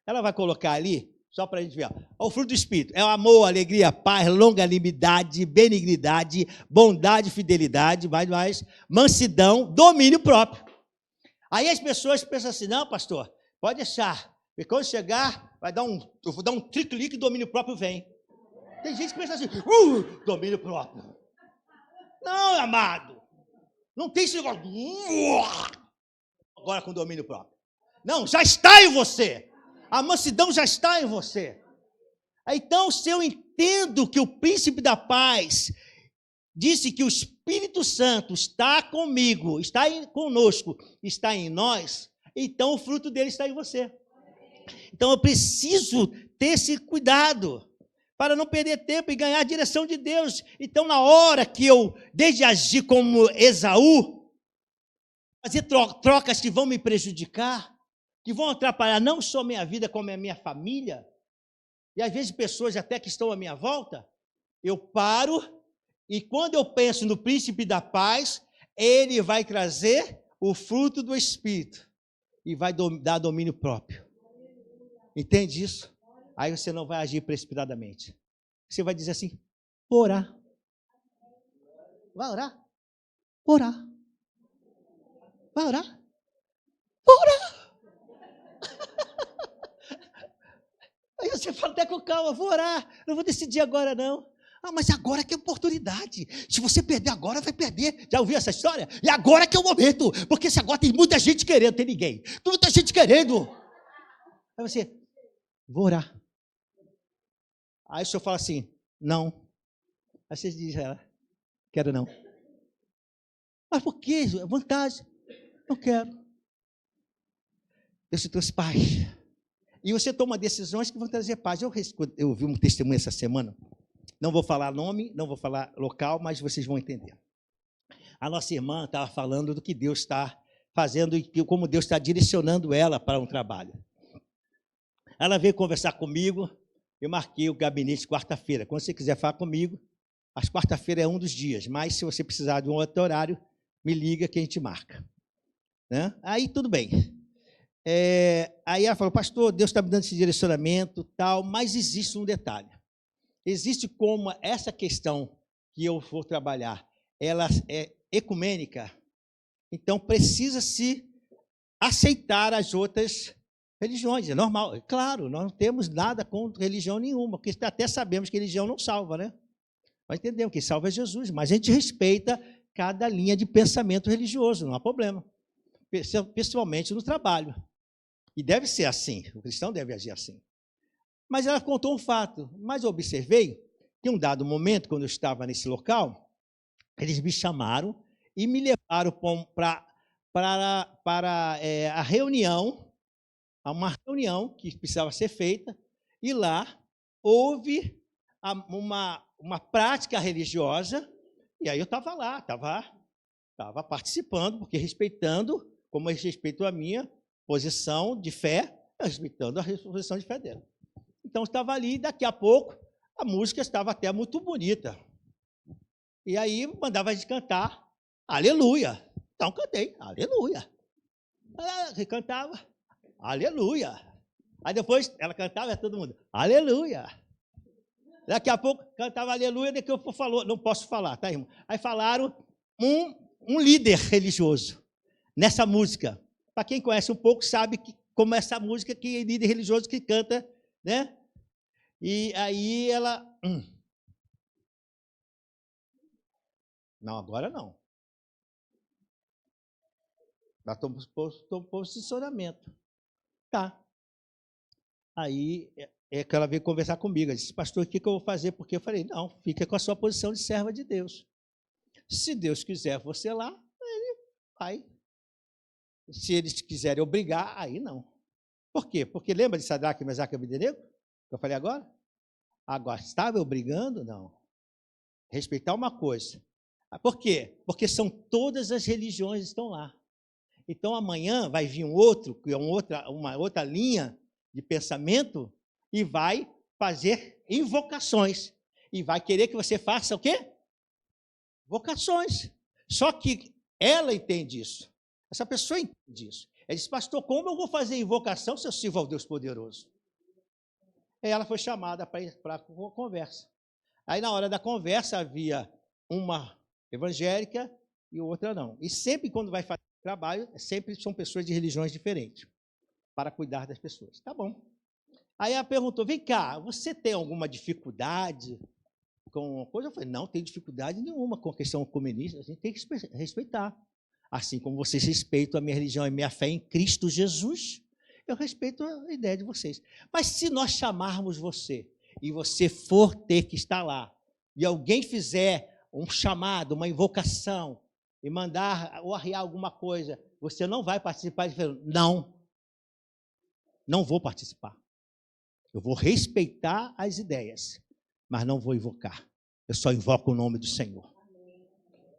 Ela vai colocar ali, só para a gente ver. O fruto do Espírito é o amor, alegria, paz, longanimidade, benignidade, bondade, fidelidade, mais, mansidão, domínio próprio. Aí as pessoas pensam assim, não, pastor, pode deixar. E quando chegar, eu vou dar um clique e domínio próprio vem. Tem gente que pensa assim, domínio próprio. Não, amado. Não tem esse negócio. Agora com domínio próprio. Não, já está em você. A mansidão já está em você. Então, se eu entendo que o príncipe da paz disse que o Espírito Santo está comigo, conosco, está em nós, então o fruto dele está em você. Então eu preciso ter esse cuidado para não perder tempo e ganhar a direção de Deus. Então, na hora que eu, desde agir como Esaú, fazer trocas que vão me prejudicar, que vão atrapalhar não só minha vida, como a minha família, e às vezes pessoas até que estão à minha volta, eu paro, e quando eu penso no príncipe da paz, ele vai trazer o fruto do Espírito, e vai dar domínio próprio. Entende isso? Aí você não vai agir precipitadamente. Você vai dizer assim, vou orar. Vai orar? Vou orar. Vai orar? Vou orar. Aí você fala até com calma, vou orar, não vou decidir agora não. Ah, mas agora que é a oportunidade. Se você perder agora, vai perder. Já ouviu essa história? E agora que é o momento. Porque se agora tem muita gente querendo, tem ninguém. Tem muita gente querendo. Aí você, vou orar. Aí o senhor fala assim, não. Aí você diz a ela, quero não. Mas por quê? Vantagem. Não quero. Deus te trouxe paz. E você toma decisões que vão trazer paz. Eu ouvi um testemunho essa semana. Não vou falar nome, não vou falar local, mas vocês vão entender. A nossa irmã estava falando do que Deus está fazendo e como Deus está direcionando ela para um trabalho. Ela veio conversar comigo, eu marquei o gabinete quarta-feira. Quando você quiser falar comigo, às quarta-feira é um dos dias, mas se você precisar de um outro horário, me liga que a gente marca. Né? Aí tudo bem. Aí ela falou, pastor, Deus está me dando esse direcionamento, tal, mas existe um detalhe. Existe como essa questão que eu vou trabalhar, ela é ecumênica, então precisa-se aceitar as outras religiões, é normal. É claro, nós não temos nada contra religião nenhuma, porque até sabemos que religião não salva, né? Nós entendemos que salva é Jesus, mas a gente respeita cada linha de pensamento religioso, não há problema, principalmente no trabalho. E deve ser assim, o cristão deve agir assim. Mas ela contou um fato, mas eu observei que em um dado momento, quando eu estava nesse local, eles me chamaram e me levaram para a reunião, a uma reunião que precisava ser feita, e lá houve uma prática religiosa, e aí eu estava lá, estava participando, porque respeitando, como eu respeito a minha posição de fé, respeitando a posição de fé dela. Então, estava ali, e daqui a pouco, a música estava até muito bonita. E aí, mandava a gente cantar, aleluia. Então, cantei, aleluia. Ela cantava, aleluia. Aí depois, ela cantava, e todo mundo, aleluia. Daqui a pouco, cantava aleluia, daqui a pouco falou, não posso falar, tá, irmão? Aí falaram um líder religioso nessa música. Para quem conhece um pouco, sabe como é essa música que é líder religioso que canta, né? E aí ela... Não, agora não. Nós estamos em posicionamento. Tá. Aí é que ela veio conversar comigo. Ela disse, pastor, o que eu vou fazer? Porque eu falei, não, fica com a sua posição de serva de Deus. Se Deus quiser você lá, ele vai. Se eles quiserem obrigar, aí não. Por quê? Porque lembra de Sadraque, Mesaque e Abdenego? Que eu falei agora? Agora, estava obrigando? Não. Respeitar uma coisa. Por quê? Porque são todas as religiões que estão lá. Então, amanhã vai vir um outro, que é uma outra linha, de pensamento e vai fazer invocações. E vai querer que você faça o quê? Vocações. Só que ela entende isso. Essa pessoa entende isso. Ela disse, pastor, como eu vou fazer invocação se eu sirvo ao Deus poderoso? Aí ela foi chamada para a conversa. Aí, na hora da conversa, havia uma evangélica e outra não. E sempre, quando vai fazer trabalho, sempre são pessoas de religiões diferentes, para cuidar das pessoas. Tá bom. Aí ela perguntou, vem cá, você tem alguma dificuldade com coisa? Eu falei, não, tem dificuldade nenhuma com a questão comunista, a gente tem que respeitar. Assim como vocês respeitam a minha religião e a minha fé em Cristo Jesus, eu respeito a ideia de vocês. Mas se nós chamarmos você, e você for ter que estar lá, e alguém fizer um chamado, uma invocação, e mandar ou arriar alguma coisa, você não vai participar? Não, não vou participar. Eu vou respeitar as ideias, mas não vou invocar. Eu só invoco o nome do Senhor.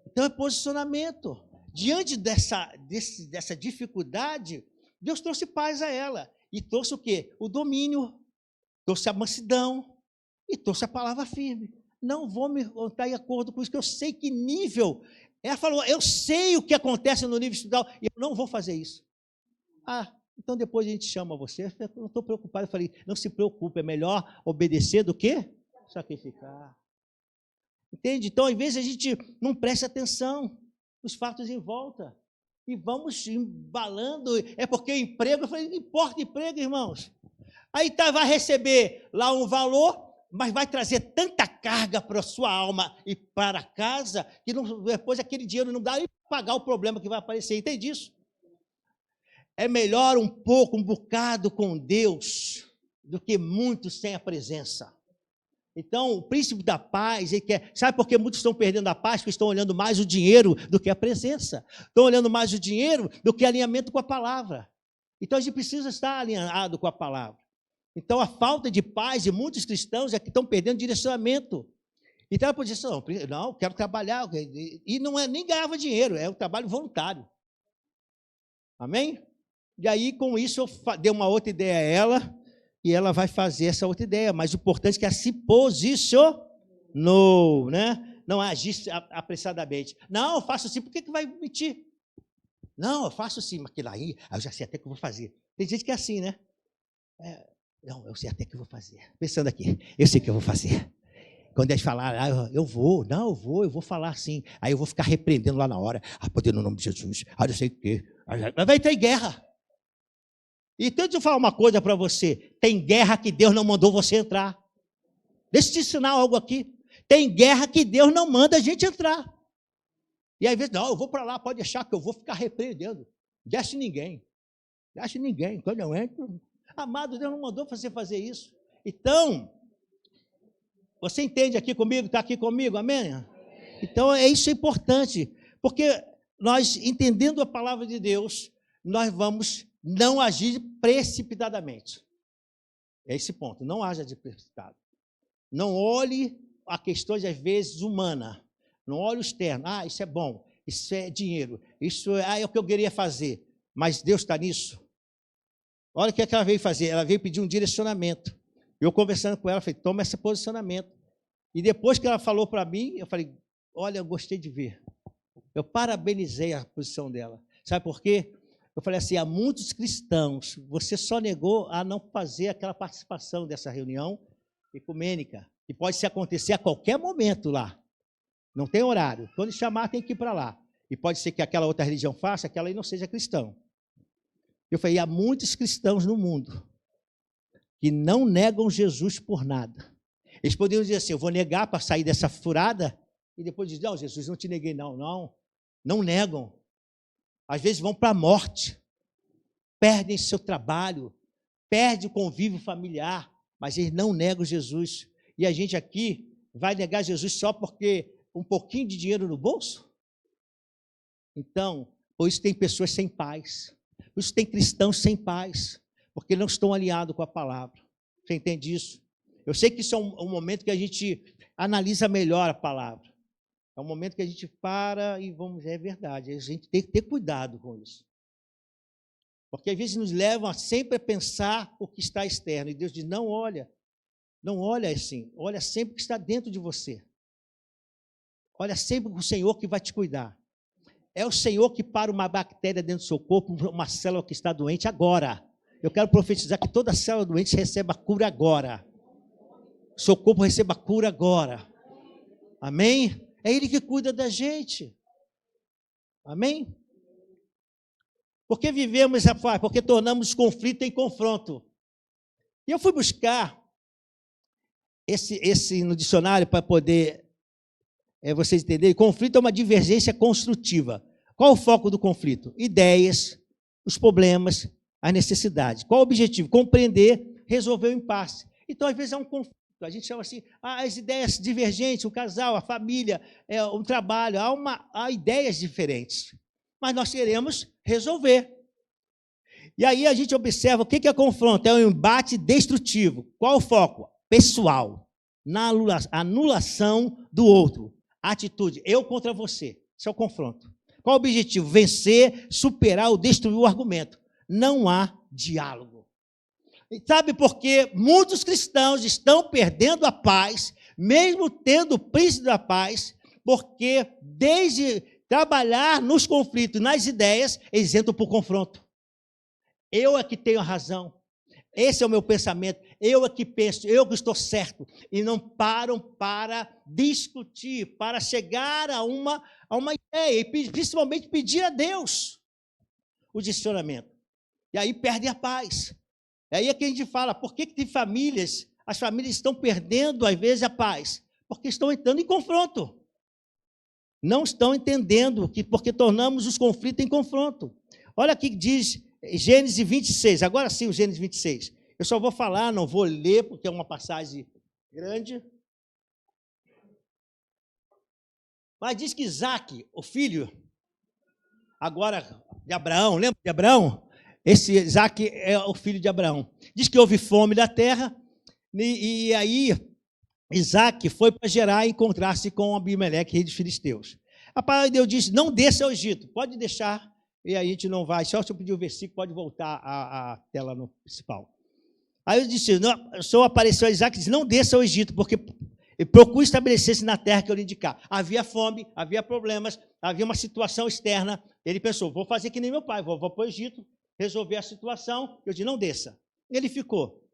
Então é posicionamento. Diante dessa dificuldade, Deus trouxe paz a ela. E trouxe o quê? O domínio, trouxe a mansidão e trouxe a palavra firme. Não vou me estar em acordo com isso, que eu sei que nível. Ela falou, eu sei o que acontece no nível espiritual e eu não vou fazer isso. Então depois a gente chama você. Eu não estou preocupado. Eu falei, não se preocupe, é melhor obedecer do que sacrificar. Entende? Então, às vezes, a gente não presta atenção nos fatos em volta. E vamos embalando. É porque emprego, eu falei, não importa emprego, irmãos. Aí vai receber lá um valor, mas vai trazer tanta carga para a sua alma e para casa, que depois aquele dinheiro não dá nem para pagar o problema que vai aparecer. Entende isso? É melhor um bocado com Deus, do que muitos sem a presença. Então, o príncipe da paz, ele quer. Sabe por que muitos estão perdendo a paz? Porque estão olhando mais o dinheiro do que a presença. Estão olhando mais o dinheiro do que alinhamento com a palavra. Então, a gente precisa estar alinhado com a palavra. Então, a falta de paz de muitos cristãos é que estão perdendo direcionamento. Então, ela pode dizer, não, quero trabalhar. E não é nem ganhava dinheiro, é um trabalho voluntário. Amém? E aí, com isso, eu dei uma outra ideia a ela, e ela vai fazer essa outra ideia, mas o importante é que ela se posicionou, né? Não agisse apressadamente. Não, eu faço assim, por que vai mentir? Não, eu faço assim, mas aquilo aí, eu já sei até o que eu vou fazer. Tem gente que é assim, né? Não, eu sei até o que eu vou fazer. Pensando aqui, eu sei o que eu vou fazer. Quando eles falarem, eu vou falar assim. Aí eu vou ficar repreendendo lá na hora. Poder no nome de Jesus. Não sei o quê. Vai ter guerra. Então, deixa eu falar uma coisa para você. Tem guerra que Deus não mandou você entrar. Deixa eu te ensinar algo aqui. Tem guerra que Deus não manda a gente entrar. E às vezes, não, eu vou para lá, pode deixar que eu vou ficar repreendendo. Deixe ninguém. Quando eu entro, amado, Deus não mandou você fazer isso. Então, você entende aqui comigo, está aqui comigo, amém? Então, isso é importante, porque nós, entendendo a palavra de Deus, nós vamos não agir precipitadamente. É esse ponto, não haja de precipitado. Não olhe a questões, às vezes, humana. Não olhe o externo. Isso é bom, isso é dinheiro, isso é o que eu queria fazer. Mas Deus está nisso. Olha o que ela veio fazer. Ela veio pedir um direcionamento. Eu conversando com ela, falei, toma esse posicionamento. E depois que ela falou para mim, eu falei, olha, eu gostei de ver. Eu parabenizei a posição dela. Sabe por quê? Eu falei assim, há muitos cristãos, você só negou a não fazer aquela participação dessa reunião ecumênica, que pode acontecer a qualquer momento lá. Não tem horário. Quando chamar, tem que ir para lá. E pode ser que aquela outra religião faça, aquela aí não seja cristão. Eu falei, há muitos cristãos no mundo que não negam Jesus por nada. Eles poderiam dizer assim, eu vou negar para sair dessa furada, e depois dizer, não, Jesus, não te neguei, não negam. Às vezes vão para a morte, perdem seu trabalho, perdem o convívio familiar, mas eles não negam Jesus. E a gente aqui vai negar Jesus só porque um pouquinho de dinheiro no bolso? Então, por isso tem pessoas sem paz, por isso tem cristãos sem paz, porque não estão alinhados com a palavra. Você entende isso? Eu sei que isso é um momento que a gente analisa melhor a palavra. É um momento que a gente para e é verdade, a gente tem que ter cuidado com isso. Porque às vezes nos levam sempre a pensar o que está externo. E Deus diz, não olha assim, olha sempre o que está dentro de você. Olha sempre o Senhor que vai te cuidar. É o Senhor que para uma bactéria dentro do seu corpo, uma célula que está doente agora. Eu quero profetizar que toda célula doente receba cura agora. O seu corpo receba cura agora. Amém? É Ele que cuida da gente. Amém? Porque vivemos, rapaz, porque tornamos conflito em confronto. E eu fui buscar esse no dicionário para poder vocês entenderem. Conflito é uma divergência construtiva. Qual o foco do conflito? Ideias, os problemas, as necessidades. Qual o objetivo? Compreender, resolver o impasse. Então, às vezes, há um conflito. A gente chama assim, as ideias divergentes, o casal, a família, o trabalho, há ideias diferentes. Mas nós queremos resolver. E aí a gente observa o que é confronto? É um embate destrutivo. Qual o foco? Pessoal. Na anulação do outro. Atitude, eu contra você. Isso é o confronto. Qual o objetivo? Vencer, superar ou destruir o argumento. Não há diálogo. E sabe por que muitos cristãos estão perdendo a paz, mesmo tendo o príncipe da paz, porque desde trabalhar nos conflitos, nas ideias, eles entram por confronto. Eu é que tenho a razão. Esse é o meu pensamento. Eu é que penso, eu que estou certo. E não param para discutir, para chegar a uma ideia, e principalmente pedir a Deus o direcionamento. E aí perdem a paz. E aí é que a gente fala, por que tem famílias, as famílias estão perdendo, às vezes, a paz? Porque estão entrando em confronto. Não estão entendendo, porque tornamos os conflitos em confronto. Olha aqui que diz Gênesis 26, agora sim o Gênesis 26. Eu só vou falar, não vou ler, porque é uma passagem grande. Mas diz que Isaac, o filho, agora de Abraão, lembra de Abraão? Esse Isaac é o filho de Abraão. Diz que houve fome da terra, e aí Isaac foi para Gerar e encontrar-se com Abimeleque, rei dos filisteus. A palavra de Deus diz, não desça ao Egito, pode deixar, e aí a gente não vai, só se eu pedir o versículo, pode voltar a tela no principal. Aí eu disse, não, o Senhor apareceu a Isaac e disse, não desça ao Egito, porque procure estabelecer-se na terra que eu lhe indicar. Havia fome, havia problemas, havia uma situação externa. Ele pensou, vou fazer que nem meu pai, vou para o Egito, resolver a situação. Eu disse, não desça. Ele ficou.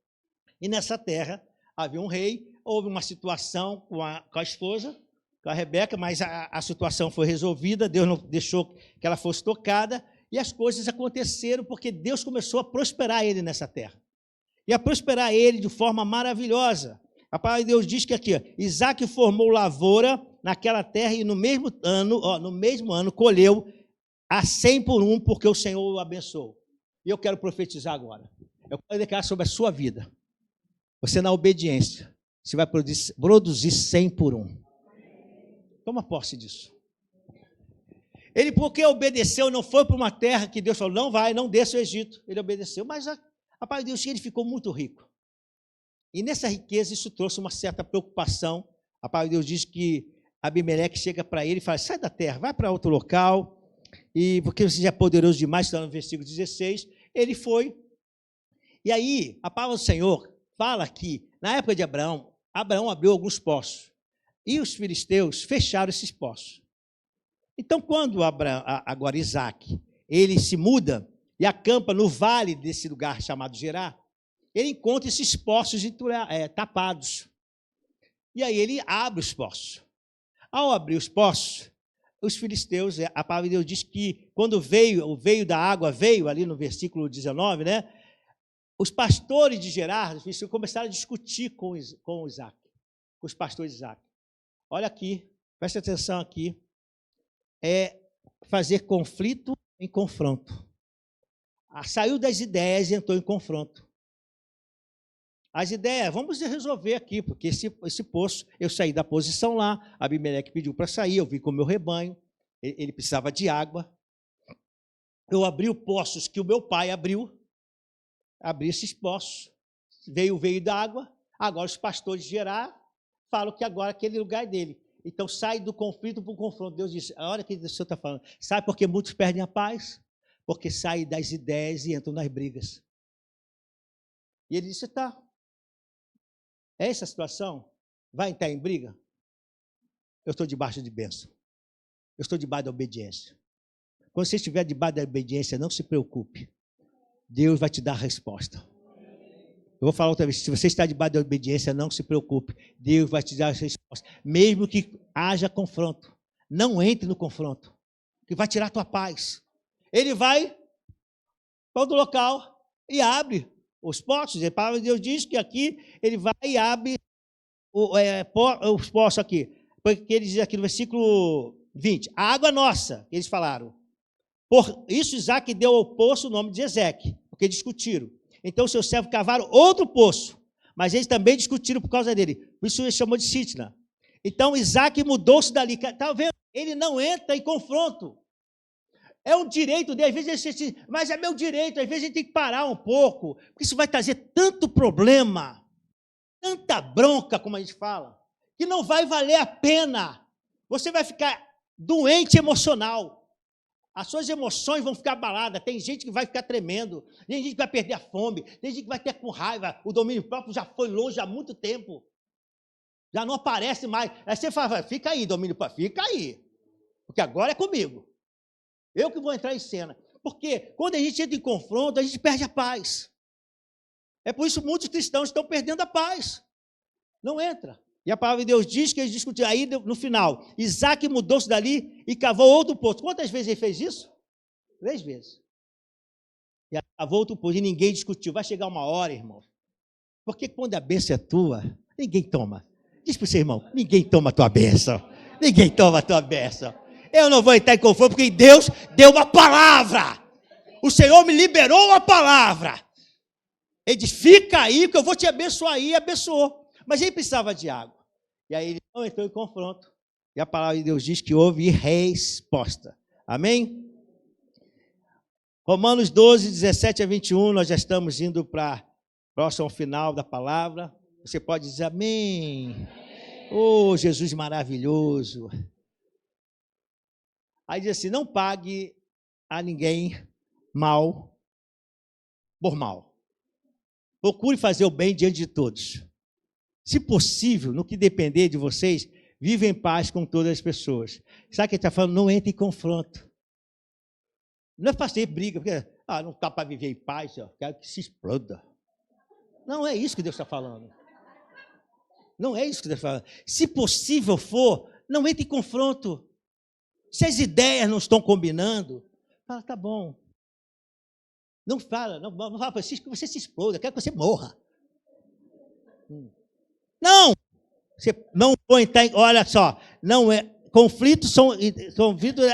E nessa terra havia um rei, houve uma situação com a esposa, com a Rebeca, mas a situação foi resolvida, Deus não deixou que ela fosse tocada, e as coisas aconteceram porque Deus começou a prosperar ele nessa terra. E a prosperar ele de forma maravilhosa. A palavra de Deus diz que aqui, Isaac formou lavoura naquela terra e no mesmo ano colheu a 100 por 1, porque o Senhor o abençoou. E eu quero profetizar agora. Eu quero declarar sobre a sua vida. Você, na obediência, você vai produzir 100 por 1. Toma posse disso. Ele, porque obedeceu, não foi para uma terra que Deus falou, não desça ao Egito. Ele obedeceu, mas a palavra de Deus, ele ficou muito rico. E nessa riqueza, isso trouxe uma certa preocupação. A palavra de Deus diz que Abimeleque chega para ele e fala, sai da terra, vai para outro local, e porque você já é poderoso demais, está no versículo 16. Ele foi. E aí, a palavra do Senhor fala que, na época de Abraão abriu alguns poços. E os filisteus fecharam esses poços. Então, quando agora Isaac, ele se muda e acampa no vale desse lugar chamado Gerar, ele encontra esses poços tapados. E aí ele abre os poços. Ao abrir os poços, os filisteus, a palavra de Deus diz que quando veio da água, veio ali no versículo 19, né? Os pastores de Gerar começaram a discutir com Isaac, com os pastores de Isaac. Olha aqui, preste atenção aqui. É fazer conflito em confronto. Saiu das ideias e entrou em confronto. As ideias, vamos resolver aqui, porque esse poço, eu saí da posição lá, Abimeleque pediu para sair, eu vim com o meu rebanho, ele precisava de água. Eu abri os poços que o meu pai abriu, abri esses poços, veio da água, agora os pastores de Gerar falam que agora aquele lugar é dele. Então sai do conflito para o confronto. Deus disse, a hora que o Senhor está falando, sabe por que muitos perdem a paz? porque saem das ideias e entram nas brigas. E ele disse, tá, é essa a situação? Vai entrar em briga? Eu estou debaixo de bênção. Eu estou debaixo da obediência. Quando você estiver debaixo da obediência, não se preocupe. Deus vai te dar a resposta. Eu vou falar outra vez, se você está debaixo da obediência, não se preocupe. Deus vai te dar a resposta. Mesmo que haja confronto, não entre no confronto, que vai tirar a tua paz. Ele vai para o local e abre os poços. A palavra de Deus diz que aqui ele vai e abre os poços aqui. Porque ele diz aqui no versículo 20, a água nossa, eles falaram. Por isso Isaac deu ao poço o nome de Ezeque, porque discutiram. Então seus servos cavaram outro poço, mas eles também discutiram por causa dele. Por isso ele chamou de Sitna. Então Isaac mudou-se dali. Está vendo? Ele não entra em confronto. É um direito dele. Às vezes ele diz, mas é meu direito. Às vezes a gente tem que parar um pouco, porque isso vai trazer tanto problema, tanta bronca, como a gente fala, que não vai valer a pena. Você vai ficar doente emocional. As suas emoções vão ficar abaladas. Tem gente que vai ficar tremendo. Tem gente que vai perder a fome. Tem gente que vai ter com raiva. O domínio próprio já foi longe há muito tempo. Já não aparece mais. Aí você fala, fica aí, domínio próprio, fica aí. Porque agora é comigo. Eu que vou entrar em cena. Porque quando a gente entra em confronto, a gente perde a paz. É por isso que muitos cristãos estão perdendo a paz. Não entra. E a palavra de Deus diz que eles discutiram. Aí, no final, Isaac mudou-se dali e cavou outro poço. Quantas vezes ele fez isso? 3 vezes. E cavou outro poço e ninguém discutiu. Vai chegar uma hora, irmão. Porque quando a bênção é tua, ninguém toma. Diz para o seu irmão, ninguém toma a tua bênção. Ninguém toma a tua bênção. Eu não vou entrar em confronto porque Deus deu uma palavra. O Senhor me liberou uma palavra. Ele diz, fica aí que eu vou te abençoar aí. E abençoou. Mas ele precisava de água. E aí ele não entrou em confronto. E a palavra de Deus diz que houve resposta. Amém? Romanos 12, 17 a 21, nós já estamos indo para próximo ao final da palavra. Você pode dizer amém. Oh, Jesus maravilhoso. Aí diz assim, não pague a ninguém mal por mal. Procure fazer o bem diante de todos. Se possível, no que depender de vocês, vive em paz com todas as pessoas. Sabe o que ele está falando? Não entre em confronto. Não é fazer briga, porque não está para viver em paz, quero que se exploda. Não é isso que Deus está falando. Não é isso que Deus está falando. Se possível for, não entre em confronto. Se as ideias não estão combinando, fala, tá bom. Não fala para você que você se exploda, quero que você morra. Não! Você não pode entrar em, olha só, não é, conflitos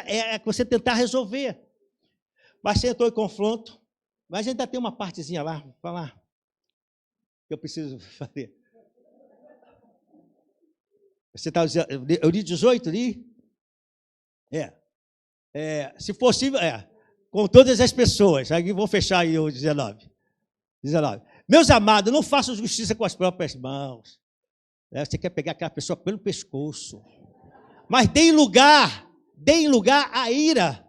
é você tentar resolver. Mas você entrou em confronto, mas ainda tem uma partezinha lá, vou falar, que eu preciso fazer. Você está dizendo, eu li 18 ali? Se possível, com todas as pessoas. Aí vou fechar aí o 19. Meus amados, não façam justiça com as próprias mãos. Você quer pegar aquela pessoa pelo pescoço. Mas deem lugar à ira.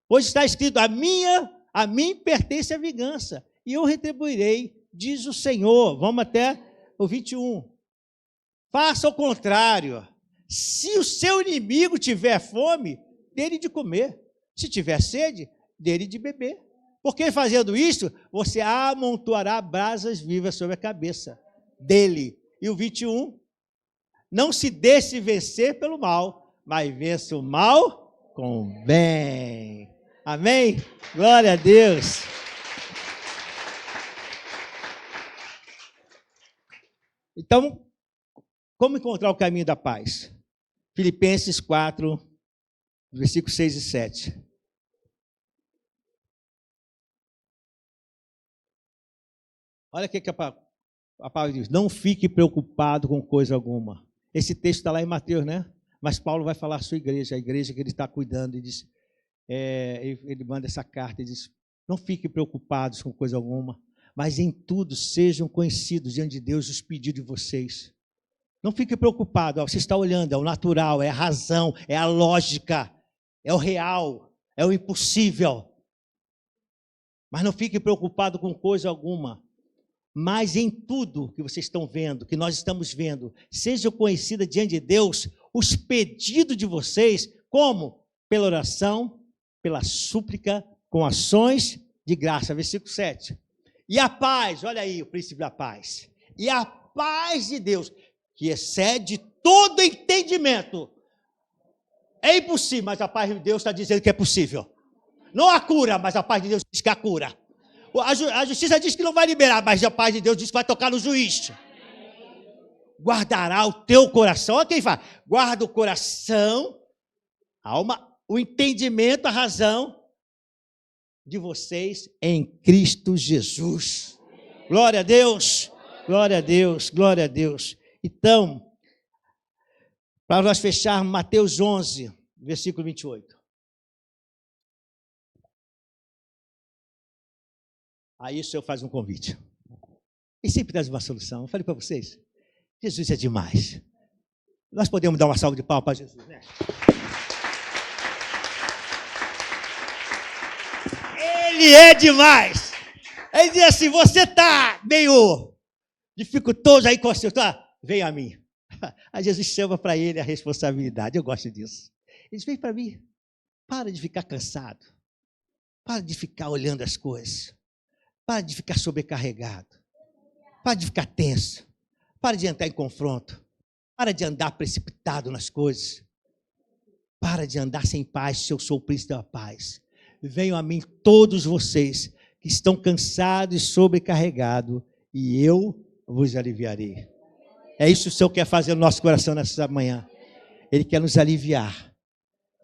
Pois está escrito, a mim pertence a vingança, e eu retribuirei, diz o Senhor. Vamos até o 21. Faça o contrário. Se o seu inimigo tiver fome, dê-lhe de comer. Se tiver sede, dê-lhe de beber. Porque fazendo isso, você amontoará brasas vivas sobre a cabeça dele. E o 21, não se deixe vencer pelo mal, mas vença o mal com o bem. Amém? Glória a Deus. Então, como encontrar o caminho da paz? Filipenses 4, versículos 6 e 7. Olha o que a palavra diz. Não fique preocupado com coisa alguma. Esse texto está lá em Mateus, né? Mas Paulo vai falar à sua igreja, a igreja que ele está cuidando, e diz, ele manda essa carta e diz, não fiquem preocupados com coisa alguma, mas em tudo sejam conhecidos diante de Deus os pedidos de vocês. Não fique preocupado, você está olhando, é o natural, é a razão, é a lógica, é o real, é o impossível. Mas não fique preocupado com coisa alguma. Mas em tudo que vocês estão vendo, que nós estamos vendo, seja conhecida diante de Deus os pedidos de vocês, como? Pela oração, pela súplica, com ações de graça. Versículo 7. E a paz, olha aí o princípio da paz. E a paz de Deus, que excede todo entendimento. É impossível, mas a paz de Deus está dizendo que é possível. Não há cura, mas a paz de Deus diz que há cura. A justiça diz que não vai liberar, mas a paz de Deus diz que vai tocar no juiz. Guardará o teu coração. Olha quem fala. Guarda o coração, a alma, o entendimento, a razão de vocês em Cristo Jesus. Glória a Deus, glória a Deus, glória a Deus. Então, para nós fecharmos, Mateus 11, versículo 28. Aí o Senhor faz um convite. E sempre traz uma solução. Eu falei para vocês, Jesus é demais. Nós podemos dar uma salva de palmas para Jesus, né? Ele é demais. Ele diz assim, você está meio dificultoso aí com o seu, tá? Vem a mim. Aí Jesus chama para ele a responsabilidade. Eu gosto disso. Ele diz, vem para mim. Para de ficar cansado. Para de ficar olhando as coisas. Para de ficar sobrecarregado. Para de ficar tenso. Para de entrar em confronto. Para de andar precipitado nas coisas. Para de andar sem paz, se eu sou o príncipe da paz. Venham a mim todos vocês que estão cansados e sobrecarregados, e eu vos aliviarei. É isso que o Senhor quer fazer no nosso coração nessa manhã. Ele quer nos aliviar.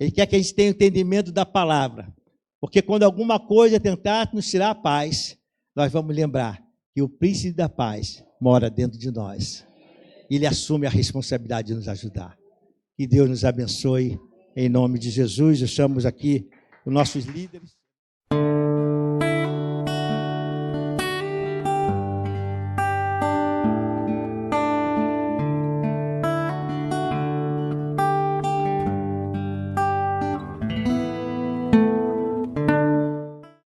Ele quer que a gente tenha entendimento da palavra. Porque quando alguma coisa tentar nos tirar a paz, nós vamos lembrar que o príncipe da paz mora dentro de nós. Ele assume a responsabilidade de nos ajudar. Que Deus nos abençoe, em nome de Jesus. Estamos aqui os nossos líderes.